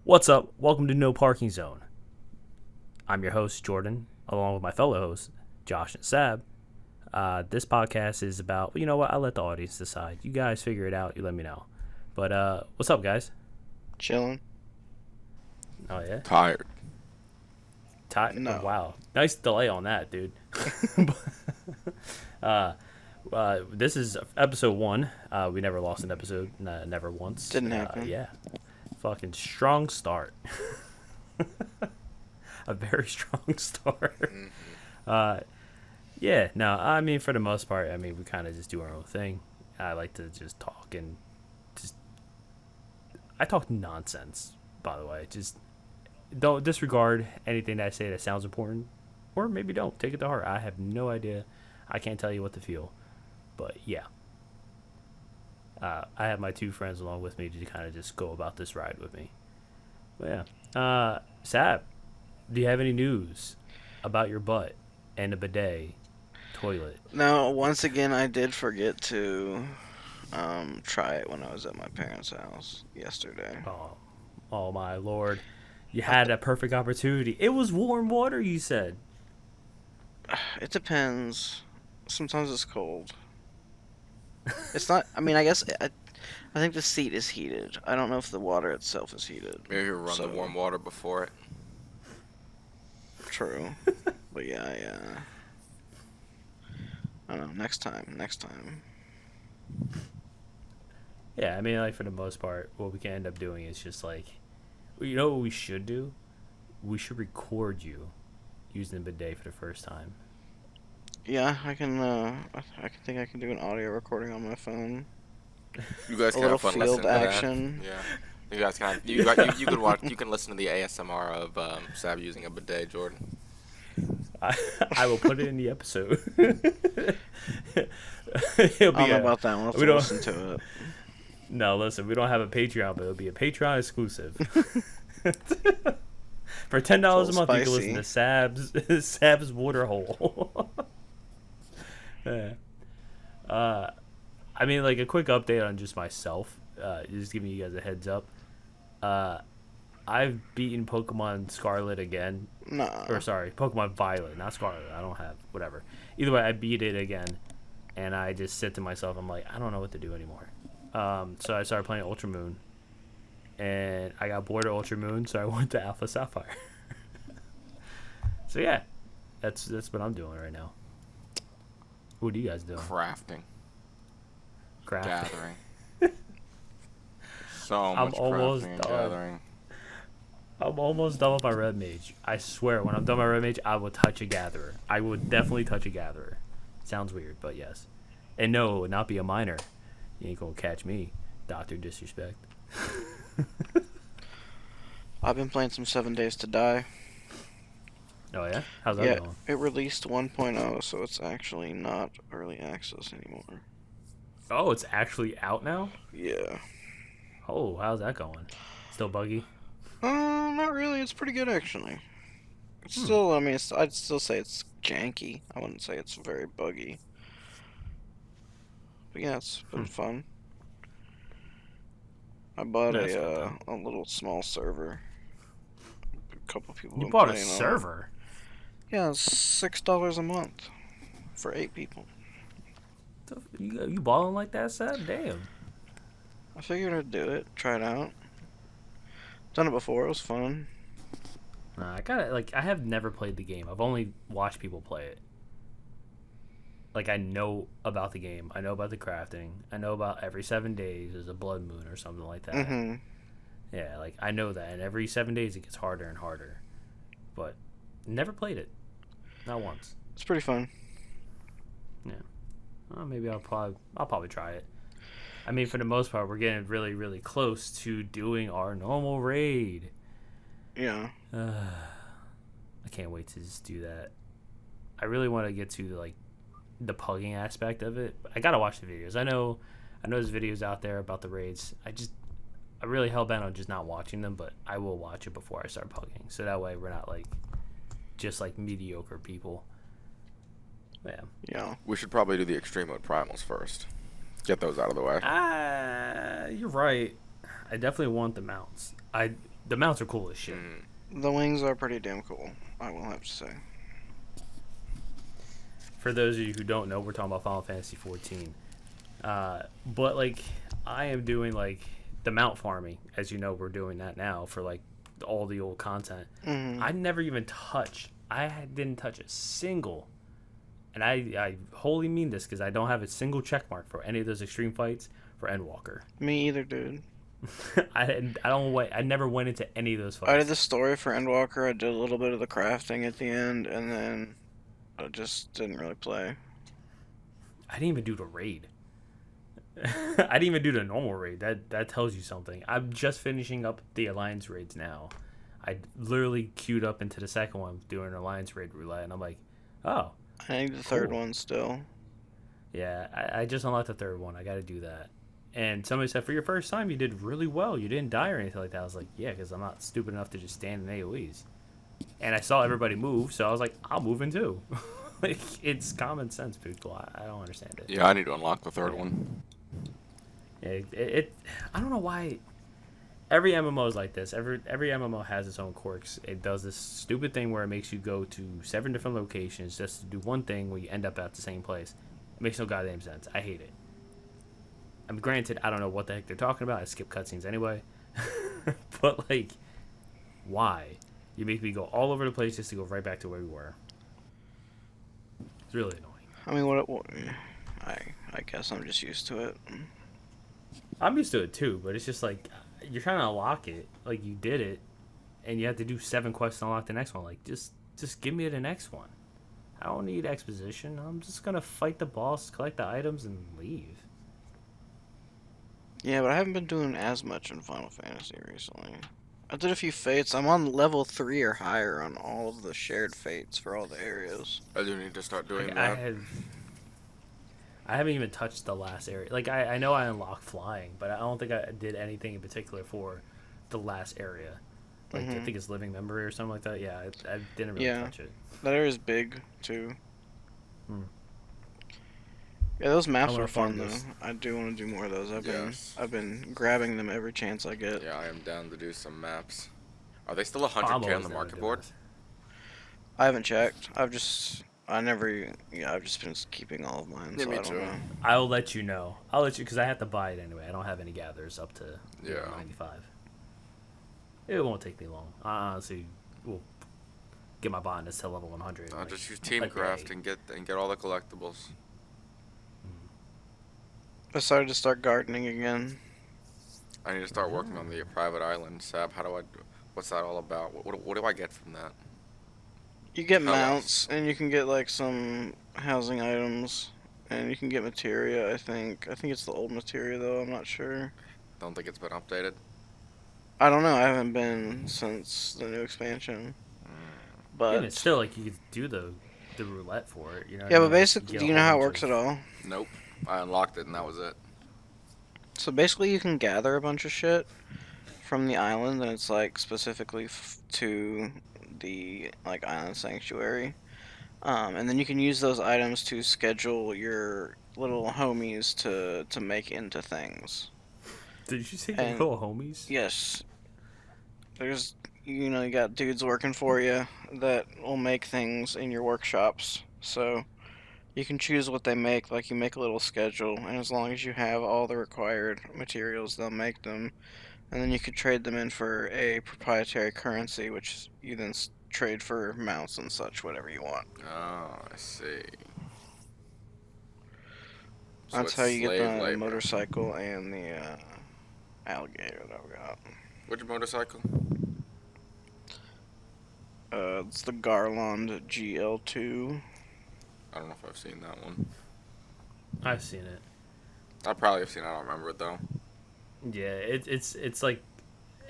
What's up? Welcome to No Parking Zone. I'm your host, Jordan, along with my fellow hosts, Josh and Sab. This podcast is about, you know what, I'll let the audience decide. You guys figure it out, you let me know. But what's up, guys? Chilling. Oh, yeah? Tired. No. Wow. Nice delay on that, dude. This is episode 1. We never lost an episode, never once. Didn't happen. Yeah. Fucking strong start. A very strong start. Yeah, no, I mean, for the most part, I mean, we kind of just do our own thing. I like to just talk and I talk nonsense, by the way. Just don't disregard anything that I say that sounds important. Or maybe don't. Take it to heart. I have no idea. I can't tell you what to feel. But, yeah. I have my two friends along with me to kind of just go about this ride with me. But, yeah. Sab, do you have any news about your butt and a bidet toilet? Now, once again, I did forget to try it when I was at my parents' house yesterday. Oh my lord. You had a perfect opportunity. It was warm water, you said. It depends. Sometimes it's cold. It's not. I mean, I guess I think the seat is heated. I don't know if the water itself is heated. Maybe you run the warm water before it. True. But yeah. I don't know. Next time. Yeah, I mean, like, for the most part, what we can end up doing is just, like, you know what we should do? We should record you using the bidet for the first time. Yeah, I can. I think I can do an audio recording on my phone. You guys A can little have fun listening field to action. that. Yeah. You guys can. You can watch. You can listen to the ASMR of Sab using a bidet, Jordan. I will put it in the episode. I don't know about that one. I'll have to listen to it. No, listen, we don't have a Patreon, but it'll be a Patreon exclusive. For $10 a month, you can listen to Sab's Waterhole. Yeah. I mean, like, a quick update on just myself. Just giving you guys a heads up. I've beaten Pokemon Scarlet again. Nah. Or, sorry, Pokemon Violet, not Scarlet. I don't have, whatever. Either way, I beat it again. And I just said to myself, I'm like, I don't know what to do anymore. So I started playing Ultra Moon. And I got bored of Ultra Moon, so I went to Alpha Sapphire. So, yeah. That's what I'm doing right now. What are you guys doing? Crafting. Gathering. So much crafting and gathering. I'm almost done with my Red Mage. I swear, when I'm done with my Red Mage, I will touch a Gatherer. I would definitely touch a Gatherer. Sounds weird, but yes. And no, it would not be a minor. You ain't gonna catch me, Dr. Disrespect. I've been playing some 7 Days to Die. Oh, yeah? How's that going? It released 1.0, so it's actually not early access anymore. Oh, it's actually out now? Yeah. Oh, how's that going? Still buggy? Not really. It's pretty good, actually. It's still, I mean, I'd still say it's janky. I wouldn't say it's very buggy. But yeah, it's been fun. I bought a little small server. A couple people. You bought a server? Yeah, it's $6 a month for 8 people. You balling like that, Sab? Damn. I figured I'd do it, try it out. Done it before, it was fun. I have never played the game. I've only watched people play it. Like, I know about the game. I know about the crafting. I know about every 7 days is a blood moon or something like that. Mm-hmm. Yeah, like, I know that. And every 7 days it gets harder and harder. But never played it. Not once. It's pretty fun. Yeah. Well, maybe I'll probably try it. I mean, for the most part, we're getting really, really close to doing our normal raid. Yeah. I can't wait to just do that. I really want to get to, like, the pugging aspect of it. I gotta watch the videos. I know there's videos out there about the raids. I really hell-bent on just not watching them, but I will watch it before I start pugging. So that way we're not, like, just, like, mediocre people. Yeah. We should probably do the extreme mode primals first. Get those out of the way. You're right. I definitely want the mounts. the mounts are cool as shit. The wings are pretty damn cool, I will have to say. For those of you who don't know, we're talking about Final Fantasy 14. But like, I am doing like the mount farming, as you know, we're doing that now for like all the old content. I never even touched. Didn't touch a single, and I wholly mean this because I don't have a single check mark for any of those extreme fights for Endwalker. Me either, dude. I never went into any of those fights. I did the story for Endwalker. I did a little bit of the crafting at the end, and then I just didn't really play. I didn't even do the raid. I didn't even do the normal raid. That tells you something. I'm just finishing up the Alliance raids now. I literally queued up into the second one doing Alliance raid roulette, and I'm like, oh. I need the third cool. one still. Yeah, I just unlocked the third one. I got to do that. And somebody said, for your first time, you did really well. You didn't die or anything like that. I was like, yeah, because I'm not stupid enough to just stand in AoEs. And I saw everybody move, so I was like, I'll move in too. Like, it's common sense, people. I don't understand it. Yeah, I need to unlock the third one. Yeah, I don't know why every MMO is like this. Every MMO has its own quirks. It does this stupid thing where it makes you go to 7 different locations just to do one thing where you end up at the same place. It makes no goddamn sense. I hate it. I'm granted, I don't know what the heck they're talking about. I skip cutscenes anyway. But, like, why? You make me go all over the place just to go right back to where we were. It's really annoying. I mean, I guess I'm just used to it. I'm used to it too, but it's just like, you're trying to unlock it. Like, you did it, and you have to do 7 quests to unlock the next one. Like, just give me the next one. I don't need exposition. I'm just going to fight the boss, collect the items, and leave. Yeah, but I haven't been doing as much in Final Fantasy recently. I did a few fates. I'm on level 3 or higher on all of the shared fates for all the areas. I do need to start doing Like, that. I haven't even touched the last area. Like, I know I unlocked flying, but I don't think I did anything in particular for the last area. Like, I think it's Living Memory or something like that. Yeah, I didn't really touch it. That area's big, too. Yeah, those maps are fun, though. I do want to do more of those. I've been grabbing them every chance I get. Yeah, I am down to do some maps. Are they still 100k on the market board? I haven't checked. I've just been keeping all of mine, so me I don't too. know. I'll let you know. I'll let you, because I have to buy it anyway. I don't have any gatherers up to 95. It won't take me long. I honestly will get my botness to level 100. I'll just use Teamcraft and get all the collectibles. I started to start gardening again. I need to start working on the private island. Sab, what's that all about? What do I get from that? You get mounts, and you can get like some housing items, and you can get materia. I think it's the old materia though. I'm not sure. Don't think it's been updated. I don't know. I haven't been since the new expansion. But yeah, it's still like you could do the roulette for it. You know. Yeah, but basically, do you know how it works at all? Nope. I unlocked it and that was it. So basically, you can gather a bunch of shit from the island, and it's like specifically to the like island sanctuary, and then you can use those items to schedule your little homies to make into things. Did you say your little homies? Yes. There's you got dudes working for you that will make things in your workshops. So you can choose what they make. Like, you make a little schedule, and as long as you have all the required materials, they'll make them. And then you could trade them in for a proprietary currency, which you then trade for mounts and such, whatever you want. Oh, I see. So That's how you get the labor. motorcycle and the alligator that we got. Which motorcycle? It's the Garland GL2. I don't know if I've seen that one. I've seen it. I probably have seen it. I don't remember it though. Yeah, it's like,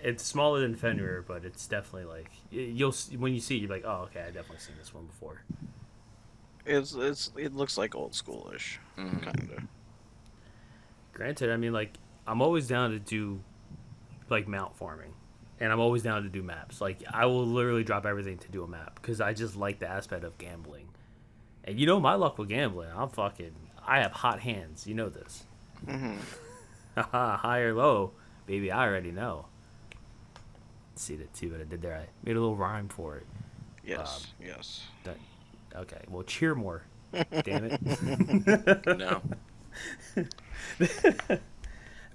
it's smaller than Fenrir, but it's definitely like, when you see it, you're like, oh, okay, I've definitely seen this one before. It looks like old schoolish, kind of. Granted, I mean, like, I'm always down to do like mount farming, and I'm always down to do maps. Like, I will literally drop everything to do a map because I just like the aspect of gambling. And you know my luck with gambling. I have hot hands. You know this. High or low, baby, I already know. See what I did there? I made a little rhyme for it. Yes, yes. That, okay, well, cheer more. Damn it. No.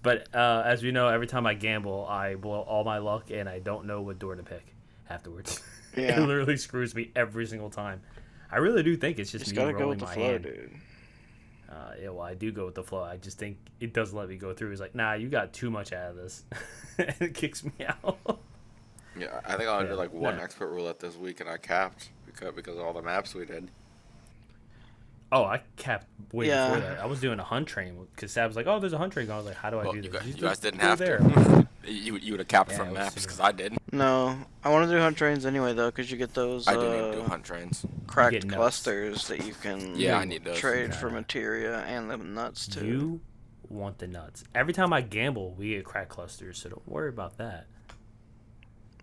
But as we know, every time I gamble, I blow all my luck, and I don't know what door to pick afterwards. It Yeah. literally screws me every single time. I really do think it's You just just me gotta go rolling with the my flow, hand. dude. Yeah, well, I do go with the flow. I just think it doesn't let me go through. It's like, nah, you got too much out of this. And it kicks me out. Yeah, I think I did Yeah, like one no. expert roulette this week, and I capped because of all the maps we did. Oh, I capped way Yeah. before that. I was doing a hunt train because Sab was like, "Oh, there's a hunt train." I was like, "How do I Well, do you this?" guys, He's you like, guys didn't "Go have there." to. You would have capped Yeah, from it was maps super- because I did. No, I want to do hunt trains anyway though, because you get those I didn't even do hunt trains. cracked get nuts. clusters that you can Yeah, I need those. trade Nah, for nah. materia and the nuts too. You want the nuts. Every time I gamble, we get crack clusters, so don't worry about that.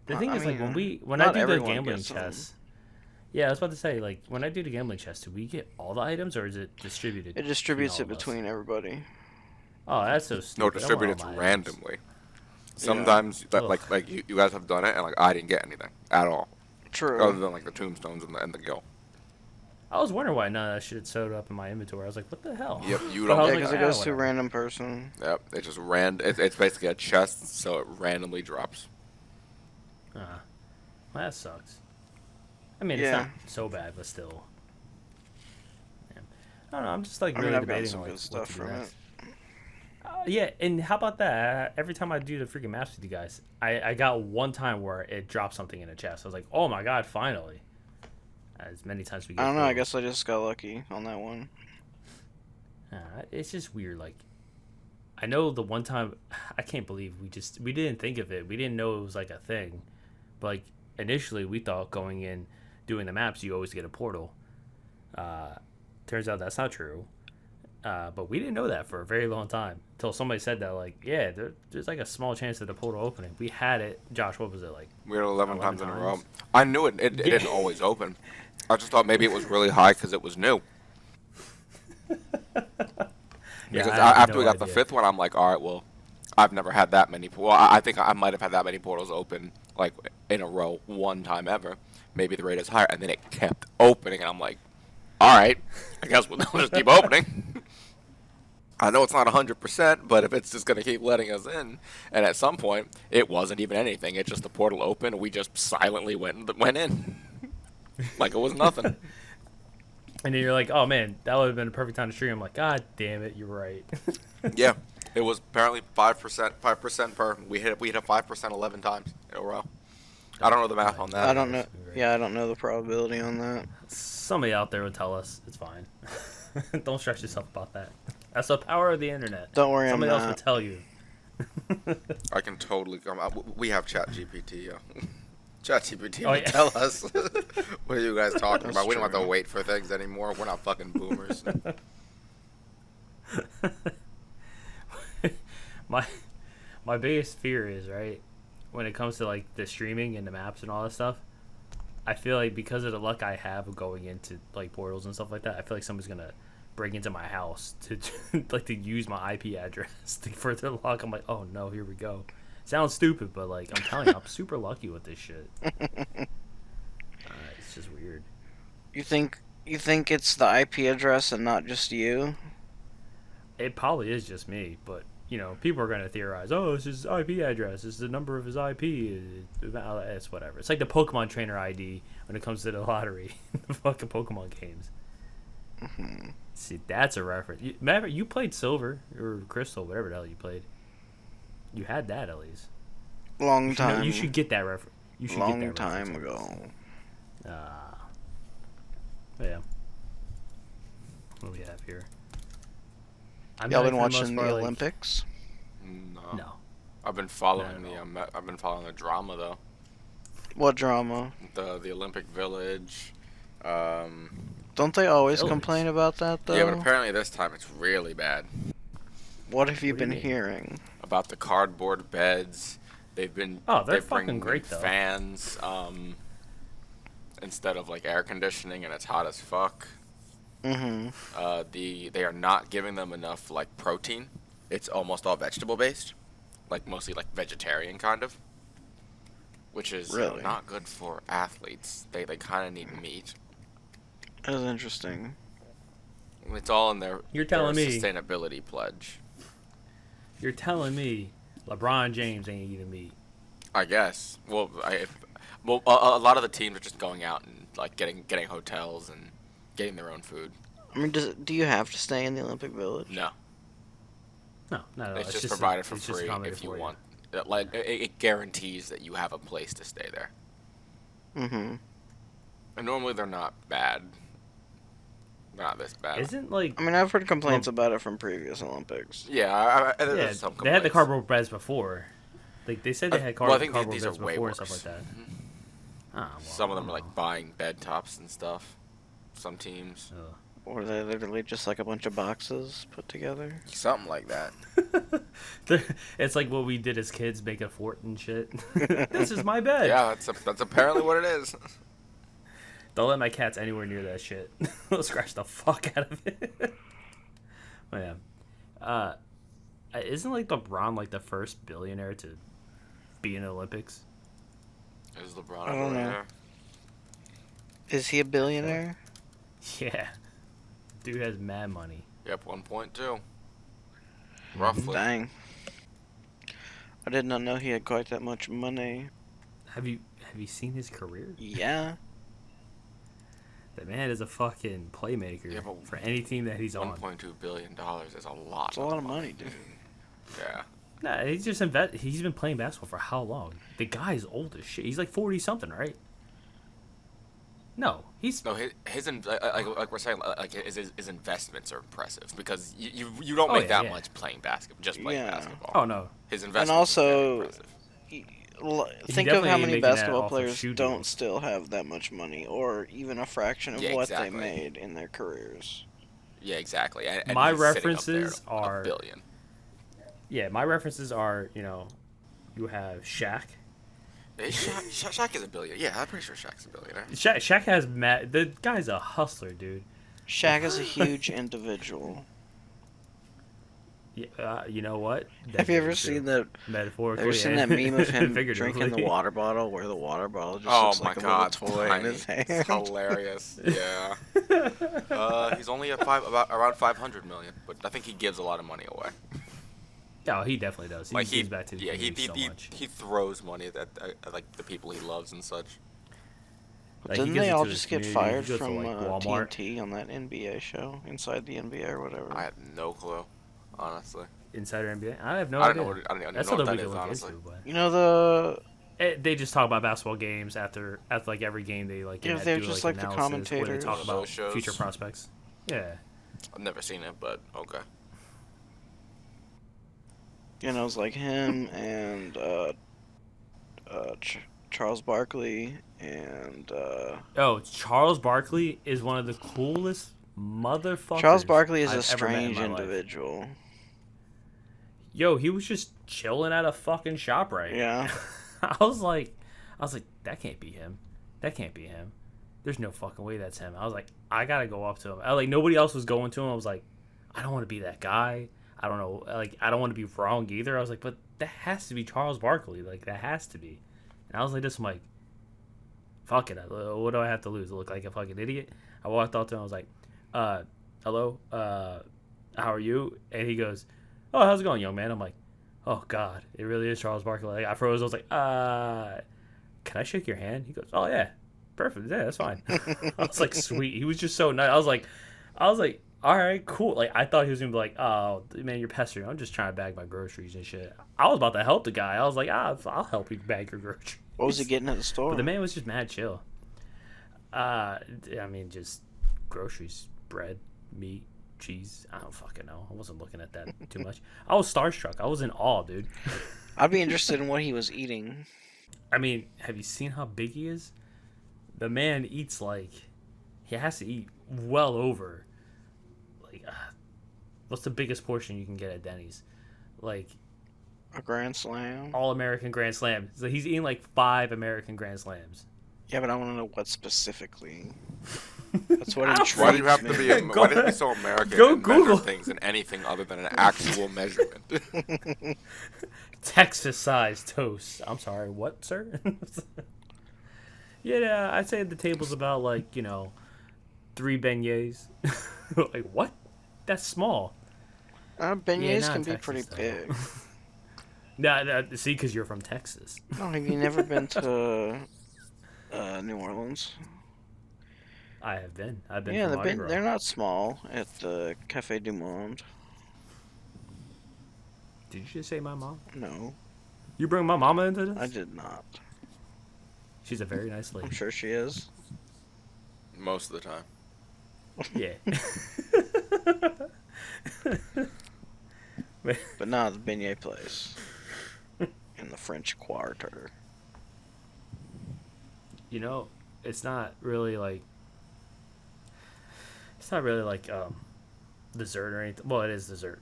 The Well, thing I is, like, mean, when I not do the everyone gambling gets them. chest. Yeah, I was about to say, like, when I do the gambling chest, do we get all the items, or is it distributed? It between distributes all it of us? between everybody. Oh, that's so stupid. No, I want distributed all my items. randomly. Sometimes, Ugh. like you guys have done it, and like I didn't get anything at all, True. other than like the tombstones and the gill. I was wondering why none of that shit showed up in my inventory. I was like, what the hell? Yep, you But I don't. was Yeah, like, because it "Ah, goes to a whatever." random person. Yep, it just it's basically a chest, so it randomly drops. Well, that sucks. I mean, Yeah. it's not so bad, but still. Yeah. I don't know. I'm just like I mean, really I've gotten debating some on like, good what stuff to do from it. next. Yeah, and how about that? Every time I do the freaking maps with you guys, I got one time where it dropped something in a chest. I was like, oh my god, finally. As many times as we get. I don't know. I those. guess I just got lucky on that one. It's just weird. Like, I know the one time, I can't believe we didn't think of it. We didn't know it was like a thing. But like initially, we thought going in doing the maps, you always get a portal. Turns out that's not true. But we didn't know that for a very long time until somebody said that. Like, yeah, there's like a small chance of the portal opening. We had it. Josh, what was it like? We had 11 11 times in a row. times? I knew it didn't always open. I just thought maybe it was really high because it was new. Because I had after we no got the idea. fifth one, I'm like, all right, well, I've never had that many. Well, I think I might have had that many portals open like in a row one time ever. Maybe the rate is higher, and then it kept opening, and I'm like, all right, I guess we'll just keep opening. I know it's not 100%, but if it's just gonna keep letting us in, and at some point it wasn't even anything. It's just the portal opened, and we just silently went in, like it was nothing. And then you're like, oh man, that would have been a perfect time to stream. I'm like, god damn it, you're right. Yeah, it was apparently 5% per. We hit a 5% 11 times in a row. I don't know the math on that. I don't know. that's great. Yeah, I don't know the probability on that. Somebody out there would tell us. It's fine. Don't stress yourself about that. That's the power of the internet. Don't worry, Somebody I'm else not. would tell you. I can totally come. We have ChatGPT. ChatGPT Oh, will yeah. tell us what are you guys talking That's about. We don't have to true. wait for things anymore. We're not fucking boomers. my biggest fear is, right, when it comes to like the streaming and the maps and all that stuff, I feel like because of the luck I have of going into like portals and stuff like that, I feel like someone's gonna break into my house to like to use my IP address to further lock. I'm like, oh no, here we go. Sounds stupid, but like I'm telling you, I'm super lucky with this shit. It's just weird. You think it's the IP address and not just you? It probably is just me, but you know, people are gonna theorize. Oh, it's his IP address. It's the number of his IP. It's whatever. It's like the Pokemon trainer ID when it comes to the lottery, the fucking Pokemon games. Mhm. See, that's a reference. Remember, you played Silver or Crystal, whatever the hell you played. You had that at least. Long You should, know- time. you should get that reference. You should long get that time reference. ago. Yeah. What do we have here? I'm Y'all not been for most watching the part, like- Olympics? No. No. I've been following Not at the I've been following the drama though. What drama? The Olympic Village. Don't they always Village. complain about that though? Yeah, but apparently this time it's really bad. What have you What do you been mean? hearing? About the cardboard beds. They've been Oh, they're bringing fucking great, in though. fans instead of like air conditioning, and it's hot as fuck. Mm-hmm. They are not giving them enough like protein. It's almost all vegetable based, like mostly like vegetarian kind of. which is Really? not good for athletes. They kind of need meat. That is interesting. It's all in their You're telling me. sustainability pledge. You're telling me LeBron James ain't eating meat. I guess. Well, a lot of the teams are just going out and like getting hotels and getting their own food. I mean, do you have to stay in the Olympic Village? No, No, not at all. it's just provided for it's just free accommodated if you for want. Like it guarantees that you have a place to stay there. Mm-hmm. And normally they're not bad. They're not this bad. Isn't like I mean, I've heard complaints about it from previous Olympics. Yeah, yeah, there's some they had the complaints. cardboard beds before. Like they said they had Well, I cardboard think these are beds way before and worse. stuff like that. Ah, well, Some of them I are don't like buying bed tops and stuff. Some teams. know. Or they literally just like a bunch of boxes put together. Something like that. It's like what we did as kids, make a fort and shit. This is my bed. Yeah, that's apparently what it is. Don't let my cats anywhere near that shit. They'll scratch the fuck out of it. Oh yeah. Isn't like LeBron like the first billionaire to be in the Olympics? Is LeBron I don't know. there? Is he a billionaire? Yeah. Dude has mad money. Yep, 1.2. Roughly. Dang. I did not know he had quite that much money. Have you seen his career? Yeah. The man is a fucking playmaker Yeah, but for any team that he's on. $1.2 billion is a lot. It's a lot of money, dude. Yeah. Nah, he's been playing basketball for how long? The guy's old as shit. He's like 40 something, right? No, he's No, like we're saying, like his investments are impressive because you don't Oh, make yeah, that yeah. much playing basketball, just playing Yeah. basketball. Oh no. His investments And also, are very impressive. think of definitely how ain't many making that basketball off of players shoe don't deals. still have that much money, or even a fraction of Yeah, what exactly. they made in their careers. Yeah, exactly. And My he's sitting up references there at are- $1 billion. Yeah, my references are, you have Shaq. Hey, Shaq is a billionaire. Yeah, I'm pretty sure Shaq's a billionaire. Shaq has mad. The guy's a hustler, dude. Shaq is a huge individual. Yeah, you know what? Have you ever seen that? Metaphorically? Ever seen that meme of him drinking the figuratively. water bottle, where the water bottle just Oh looks my like a God, little toy in tiny. his hand? It's hilarious. Yeah. He's only at around 500 million, but I think he gives a lot of money away. Oh, he definitely does. He Like gives back to the yeah, community so much. he throws money at like the people he loves and such. Like, he Didn't gives they it all to his just get community. fired He goes to, from like, Walmart. TNT on that NBA show, Inside the NBA or whatever? I have no clue, honestly. Insider NBA? I have no I idea. don't know. I don't even That's know what something we that can is, look honestly. into. But You know the they just talk about basketball games after like every game. They like Yeah, do, they're just like the analysis where they commentators. talk Those about shows. future prospects. Yeah. I've never seen it, but okay. it's like him and Charles Barkley and Oh, Charles Barkley is one of the coolest motherfuckers. Charles Barkley is I've a ever met in strange my life. individual. Yo, he was just chilling at a fucking shop, right? Yeah. I was like, that can't be him. That can't be him. There's no fucking way that's him. I was like, I gotta go up to him. Nobody else was going to him. I was like, I don't want to be that guy. I don't know. I don't want to be wrong either. I was like, but that has to be Charles Barkley. Like, that has to be. And I was like, I'm like, fuck it. What do I have to lose? Look like a fucking idiot? I walked up to him. I was like, hello? How are you? And he goes, oh, how's it going, young man? I'm like, oh, God, it really is Charles Barkley. Like, I froze. I was like, can I shake your hand? He goes, oh, yeah, perfect. Yeah, that's fine. I was like, sweet. He was just so nice. I was like, all right, cool. Like, I thought he was going to be like, oh, man, you're pestering. I'm just trying to bag my groceries and shit. I was about to help the guy. I was like, I'll help you bag your groceries. What was he getting at the store? But the man was just mad chill. I mean, just groceries, bread, meat, cheese. I don't fucking know. I wasn't looking at that too much. I was starstruck. I was in awe, dude. I'd be interested in what he was eating. I mean, have you seen how big he is? The man eats he has to eat well over, what's the biggest portion you can get at Denny's? Like, A Grand Slam? all American Grand Slam. So he's eating 5 American Grand Slams. Yeah, but I want to know what specifically. That's what intrigues Why do you have me. to be? Go Why do you have to be ahead. so American Go and measure Google. things in anything other than an actual measurement? Texas-sized toast. I'm sorry, what, sir? Yeah, I'd say the table's about, like, 3 beignets. Like, what? That's small. Beignets not can in be Texas, pretty though. big. Nah, see, because you're from Texas. No, have you never been to New Orleans? I have been. I've been Yeah, from Mardi Gras. they're not small at the Café du Monde. Did you just say my mom? No, You bring my mama into this? I did not. She's a very nice I'm lady. sure she is. Most of the time. Yeah. But not the beignet place. In the French Quarter. It's not really like dessert or anything. Well, it is dessert.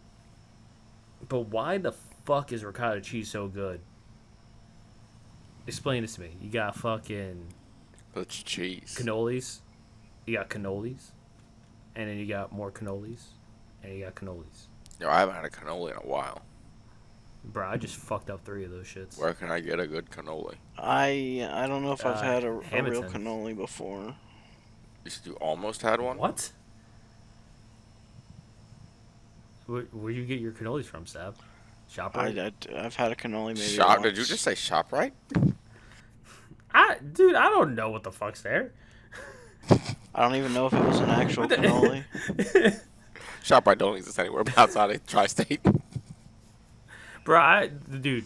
But why the fuck is ricotta cheese so good? Explain this to me. You got fucking It's cheese. cannolis. You got cannolis. And then you got more cannolis. And you got cannolis. Yo, I haven't had a cannoli in a while. Bro, I just fucked up 3 of those shits. Where can I get a good cannoli? I don't know if I've had a real Hamilton. cannoli before. You said you almost had one? What? Where you get your cannolis from, Sab? ShopRite? I've had a cannoli maybe Shop? Did you once. just say ShopRite? Dude, I don't know what the fuck's there. I don't even know if it was an actual What the- cannoli. ShopRite don't exist anywhere outside of tri-state. Bro, dude,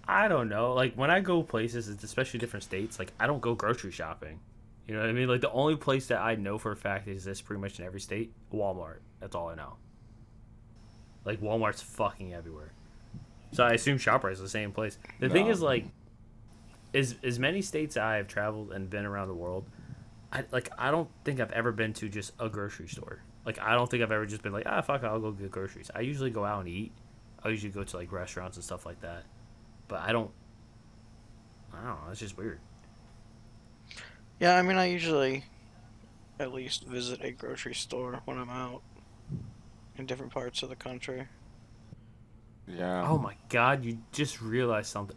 I don't know. Like, when I go places, especially different states, like, I don't go grocery shopping. You know what I mean? Like, the only place that I know for a fact exists pretty much in every state, Walmart. That's all I know. Like, Walmart's fucking everywhere. So I assume ShopRite's the same place. The thing No. is, like, as many states I have traveled and been around the world, I don't think I've ever been to just a grocery store. Like, I don't think I've ever just been like, fuck it, I'll go get groceries. I usually go out and eat. I usually go to, like, restaurants and stuff like that. But I don't know. It's just weird. Yeah, I mean, I usually at least visit a grocery store when I'm out in different parts of the country. Yeah. Oh, my God. You just realized something.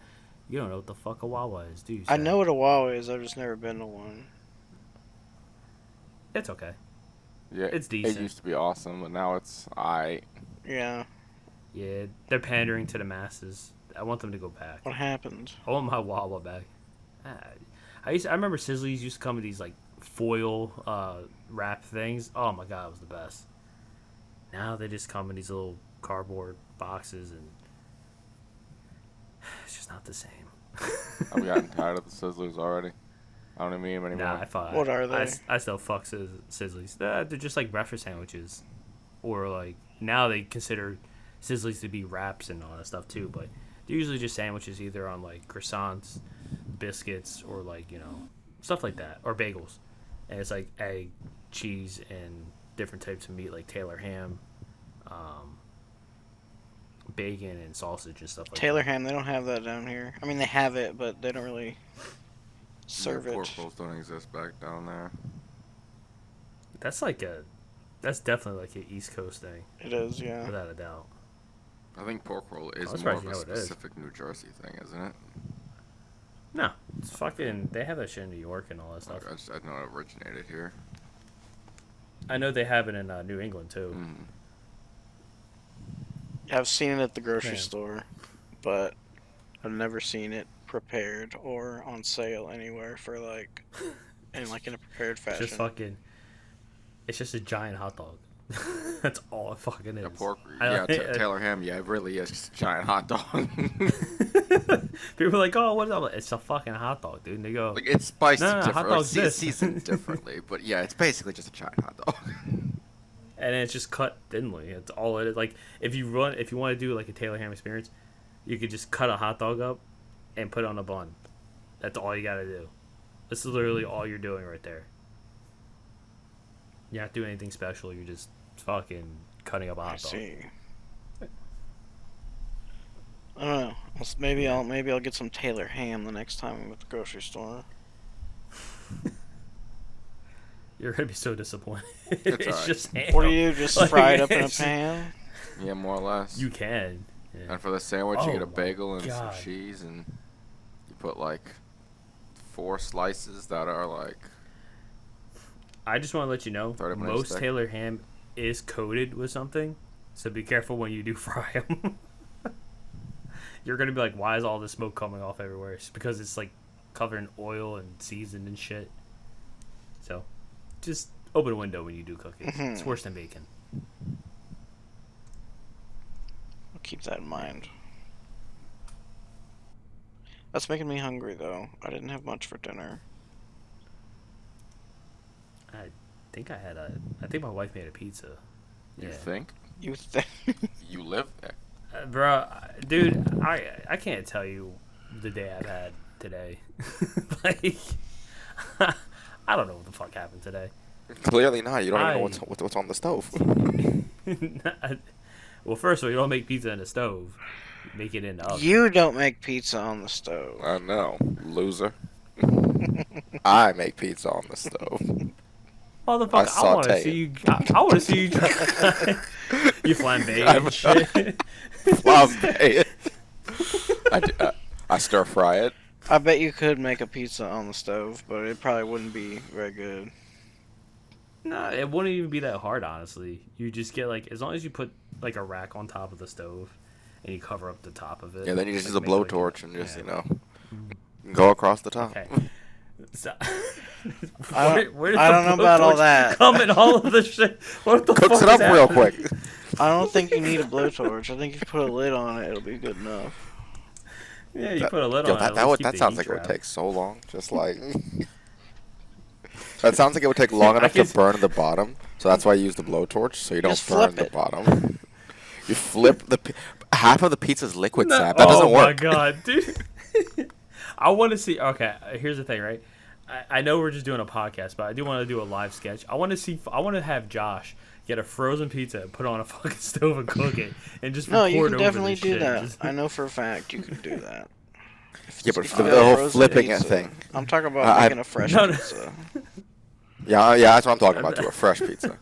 You don't know what the fuck a Wawa is, do you? I Sam? know what a Wawa is, I've just never been to one. It's okay. Yeah. It's decent. It used to be awesome, but now it's Yeah, Yeah, they're pandering to the masses. I want them to go back. what happened? I want my Wawa back. I remember Sizzlies used to come in these, like, foil wrap things. Oh, my God, it was the best. Now they just come in these little cardboard boxes, and it's just not the same. I've gotten tired of the Sizzlers already. I don't even eat them anymore. Nah, I thought. What are they? I still fuck Sizzlies. They're just like breakfast sandwiches, or like now they consider Sizzlies to be wraps and all that stuff too. But they're usually just sandwiches, either on like croissants, biscuits, or like stuff like that, or bagels. And it's like egg, cheese, and different types of meat, like Taylor ham, bacon, and sausage and stuff like Taylor that. ham, they don't have that down here. I mean, they have it, but they don't really serve Pork it. rolls don't exist back down there. That's definitely like an East Coast thing, It is, yeah. without a doubt. I think pork roll is that's more right, of you a know it is. specific New Jersey thing, isn't it? No, it's fucking. They have that shit in New York and all that stuff. I know it originated here. I know they have it in New England too. Mm. I've seen it at the grocery Man. store, but I've never seen it prepared or on sale anywhere for like in a prepared It's fashion. just fucking. It's just a giant hot dog. That's all it fucking is. Yeah, pork. I- Yeah, Taylor ham. Yeah, it really is just a giant hot dog. People are like, "Oh, what is that?" I'm like, it's a fucking hot dog, dude. And they go, Like it's spiced No, hot different, dog's it's this. seasoned differently, but yeah, it's basically just a giant hot dog. and it's just cut thinly. It's all it is. Like if you want to do like a Taylor ham experience, you could just cut a hot dog up and put it on a bun. That's all you gotta do. That's literally all you're doing right there. You're not doing anything special. You're just fucking cutting up a I hot dog. see. I don't know. Maybe I'll get some Taylor ham the next time I'm at the grocery store. You're gonna be so disappointed. It's It's alright. just ham. What do you just Like, fry it up in a it's- pan? Yeah, more or less. You can. Yeah. And for the sandwich, you Oh get a my bagel and God. some cheese, and you put like 4 slices that are like I just want to let you know, 30 minutes most thick. Taylor ham is coated with something, so be careful when you do fry them. You're gonna be like, why is all the smoke coming off everywhere? It's because it's like covered in oil and seasoned and shit. So, just open a window when you do cook it. It's worse than bacon. I'll keep that in mind. That's making me hungry, though. I didn't have much for dinner. I think my wife made a pizza. You Yeah. think You think? you live there. Bro, dude, I can't tell you the day I've had today. Like, I don't know what the fuck happened today. Clearly not. You don't even know I- what's on the stove. Well, first of all, you don't make pizza in a stove. You make it in the oven. You don't make pizza on the stove. I know, loser. I make pizza on the stove. Motherfucker, I want to saute see it. you. I want to see you try. You flambe and shit. Flambe it. I stir fry it. I bet you could make a pizza on the stove, but it probably wouldn't be very good. No, it wouldn't even be that hard, honestly. You just get like, as long as you put like a rack on top of the stove, and you cover up the top of it. Yeah, then you just use like, a make, like, blowtorch and just yeah. go across the top. Okay. So, I where did don't the know about all blowtorch that. come in all of this shit? What the Cooks fuck it up is real happening? quick. I don't think you need a blowtorch. I think if you put a lid on it, it'll be good enough. Yeah, you put a lid Yo, on it. that sounds like it would take so long. Just like that sounds like it would take long enough to burn the bottom. So that's why you use the blowtorch, so you don't Just burn flip the it. bottom. You flip half of the pizza's liquid sap. That Oh doesn't my work. god, dude! I want to see. Okay, here's the thing, right? I know we're just doing a podcast, but I do want to do a live sketch. I want to see. I want to have Josh get a frozen pizza, put it on a fucking stove, and cook it, and just No, record you can over definitely this do shit. that. Just- I know for a fact you can do that. Yeah, but If the you got whole frozen flipping pizza- thing. I'm talking about I- making a fresh No, no. pizza. Yeah, that's what I'm talking about. To a fresh pizza.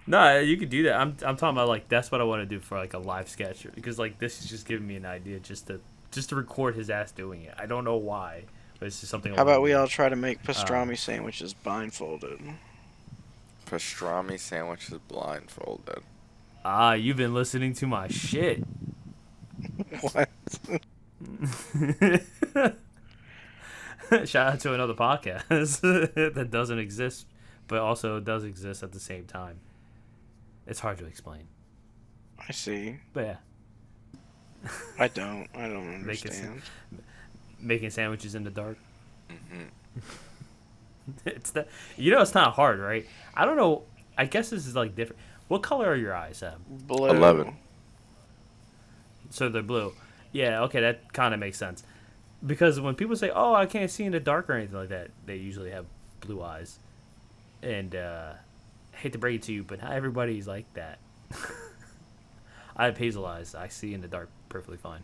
No, you could do that. I'm talking about like that's what I want to do for like a live sketch because like this is just giving me an idea just to record his ass doing it. I don't know why, but it's just something. I How wanna about we do. all try to make pastrami sandwiches blindfolded? Pastrami sandwiches blindfolded. Ah, you've been listening to my shit. What? Shout out to another podcast that doesn't exist, but also does exist at the same time. It's hard to explain, I see. but yeah, I don't Make it understand. making sandwiches in the dark. Hmm. It's it's not hard, right? I don't know. I guess this is like different. What color are your eyes, Sam? Blue. 11. So they're blue. Yeah, okay, that kind of makes sense. Because when people say, "Oh, I can't see in the dark" or anything like that, they usually have blue eyes. And I hate to break it to you, but not everybody's like that. I have hazel eyes. I see in the dark perfectly fine.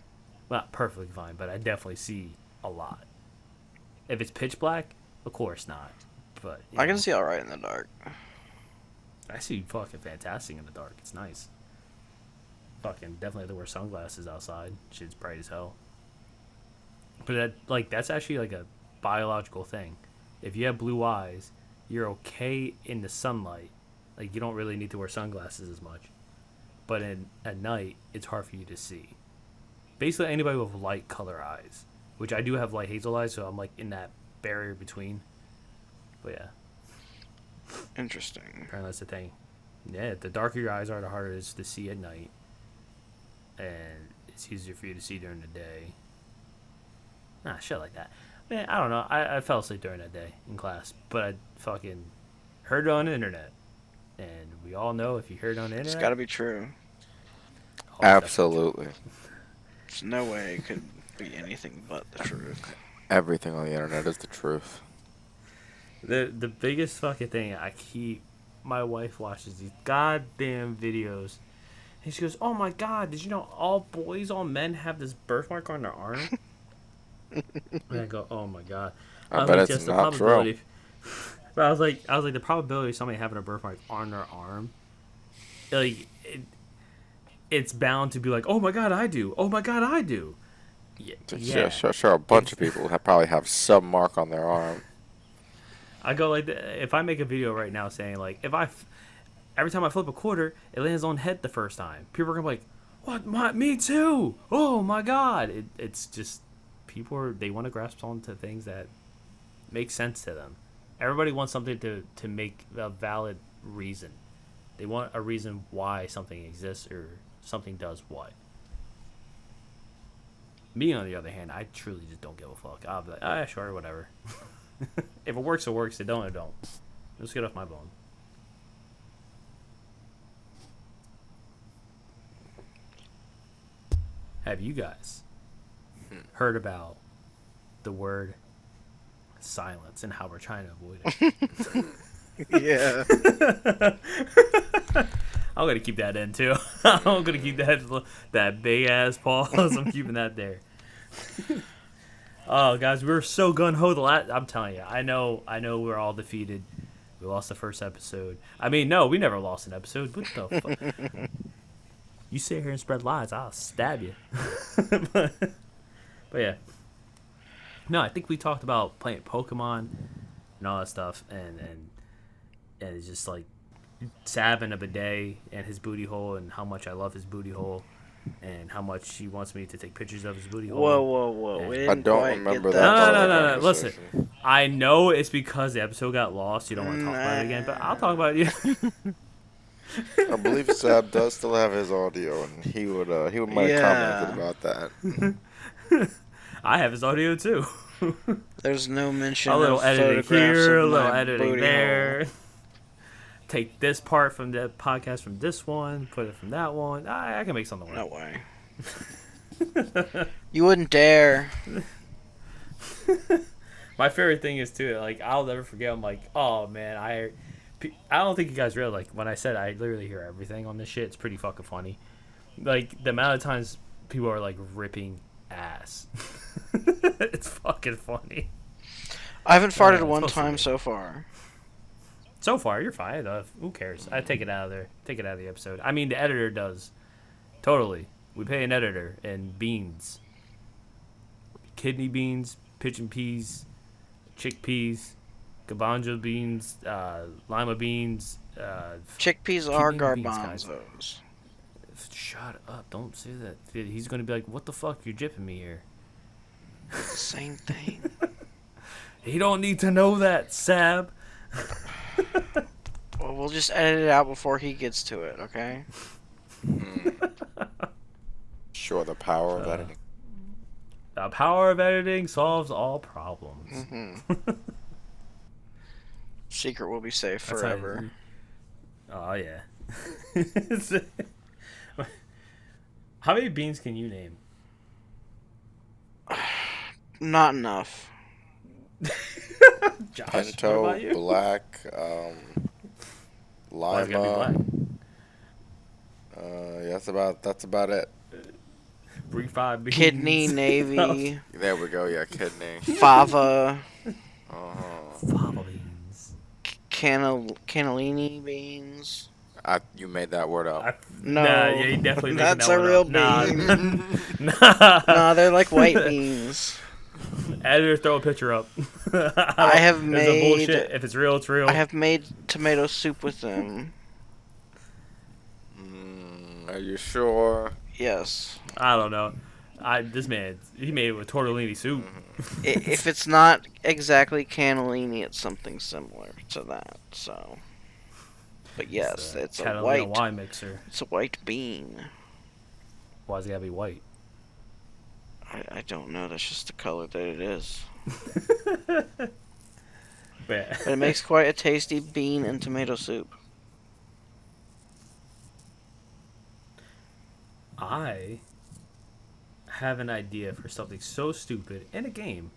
Well, not perfectly fine, but I definitely see a lot. If it's pitch black, of course not. But you I can know, see all right in the dark. I see fucking fantastic in the dark. It's nice. Fucking definitely have to wear sunglasses outside. Shit's bright as hell. But that's actually like a biological thing. If you have blue eyes, you're okay in the sunlight. Like you don't really need to wear sunglasses as much. But at night, it's hard for you to see. Basically, anybody with light color eyes, which I do have light hazel eyes, so I'm like in that barrier between. But yeah, Interesting. apparently that's the thing. Yeah, the darker your eyes are, the harder it is to see at night. And it's easier for you to see during the day. Shit like that. Man, I don't know. I fell asleep during that day in class, but I fucking heard it on the internet. And we all know if you heard it on the internet, It's got to be true. oh, it's definitely Absolutely. There's no way it could be anything but the truth. Everything on the internet is the truth. true. The biggest fucking thing my wife watches these goddamn videos. And she goes, "Oh my god, did you know all men have this birthmark on their arm?" And I go, "Oh my god." I was bet like, it's "Just the not true. probability." But I was like, the probability of somebody having a birthmark on their arm, like, it's bound to be like, oh my god, I do. Oh my god, I do. Yeah. Sure. A bunch of people probably have some mark on their arm. I go like, if I make a video right now saying like, every time I flip a quarter, it lands on head the first time. People are gonna be like, what? Me too. Oh my god. It's just they want to grasp onto things that make sense to them. Everybody wants something to make a valid reason. They want a reason why something exists or something does what. Me, on the other hand, I truly just don't give a fuck. I'll be like, sure, whatever. If it works, it works. If it don't, it don't. Let's get off my bone. Have you guys heard about the word silence and how we're trying to avoid it? Yeah. I'm gonna keep that in too. I'm gonna keep that big ass pause. I'm keeping that there. Oh, guys, we were so gun ho I'm telling you, I know we're all defeated. We lost the first episode. I mean, no, we never lost an episode. What the fuck? You sit here and spread lies, I'll stab you. but yeah. No, I think we talked about playing Pokemon and all that stuff, and it's just like Sab and a bidet and his booty hole, and how much I love his booty hole, and how much he wants me to take pictures of his booty hole. Whoa. I don't remember that. No. Listen, I know it's because the episode got lost. You don't want to talk about it again, but I'll talk about it. I believe Sab does still have his audio, and he might have commented about that. I have his audio too. There's no mention A little of editing photographs here, a of little my editing booty there. hole. Take this part from the podcast from this one, put it from that one. I can make something work. No way. You wouldn't dare. My favorite thing is too, like, I'll never forget. I'm like, oh man, I don't think you guys realize, like, when I said I literally hear everything on this shit, it's pretty fucking funny. Like, the amount of times people are like ripping ass. It's fucking funny. I haven't farted it's one supposed to time be. so far. So far, you're fine. Who cares? I take it out of there. Take it out of the episode. I mean, the editor does. Totally. We pay an editor and beans. Kidney beans, pigeon peas, chickpeas, garbanzo beans, lima beans. Chickpeas are kidney beans, guys. garbanzos. Shut up. Don't say that. He's going to be like, what the fuck? You're jipping me here. It's the same thing. He don't need to know that, Sab. Well, we'll just edit it out before he gets to it, okay? Sure, the power of editing. The power of editing solves all problems. Mm-hmm. Secret will be safe That's forever. Oh, yeah. How many beans can you name? Not enough. Josh, what Pinto, about you? black, Why it's gotta be black? lima. Yeah, that's about it. Bring 5 beans. Kidney, navy, There we go. Yeah, kidney. fava, Fava beans. cannellini beans. You made that word up. No, Nah, yeah, he definitely making that's that a one real up. bean. Nah. No, they're like white beans. Editor, throw a picture up. I have It's a made. bullshit. If it's real, it's real. I have made tomato soup with them. Are you sure? Yes. I don't know. This man, he made it with tortellini soup. If it's not exactly cannellini, it's something similar to that. So, but yes, it's a Catalina white. wine mixer. It's a white bean. Why's it gotta be white? I don't know. That's just the color that it is. Yeah. But it makes quite a tasty bean and tomato soup. I have an idea for something so stupid in a game,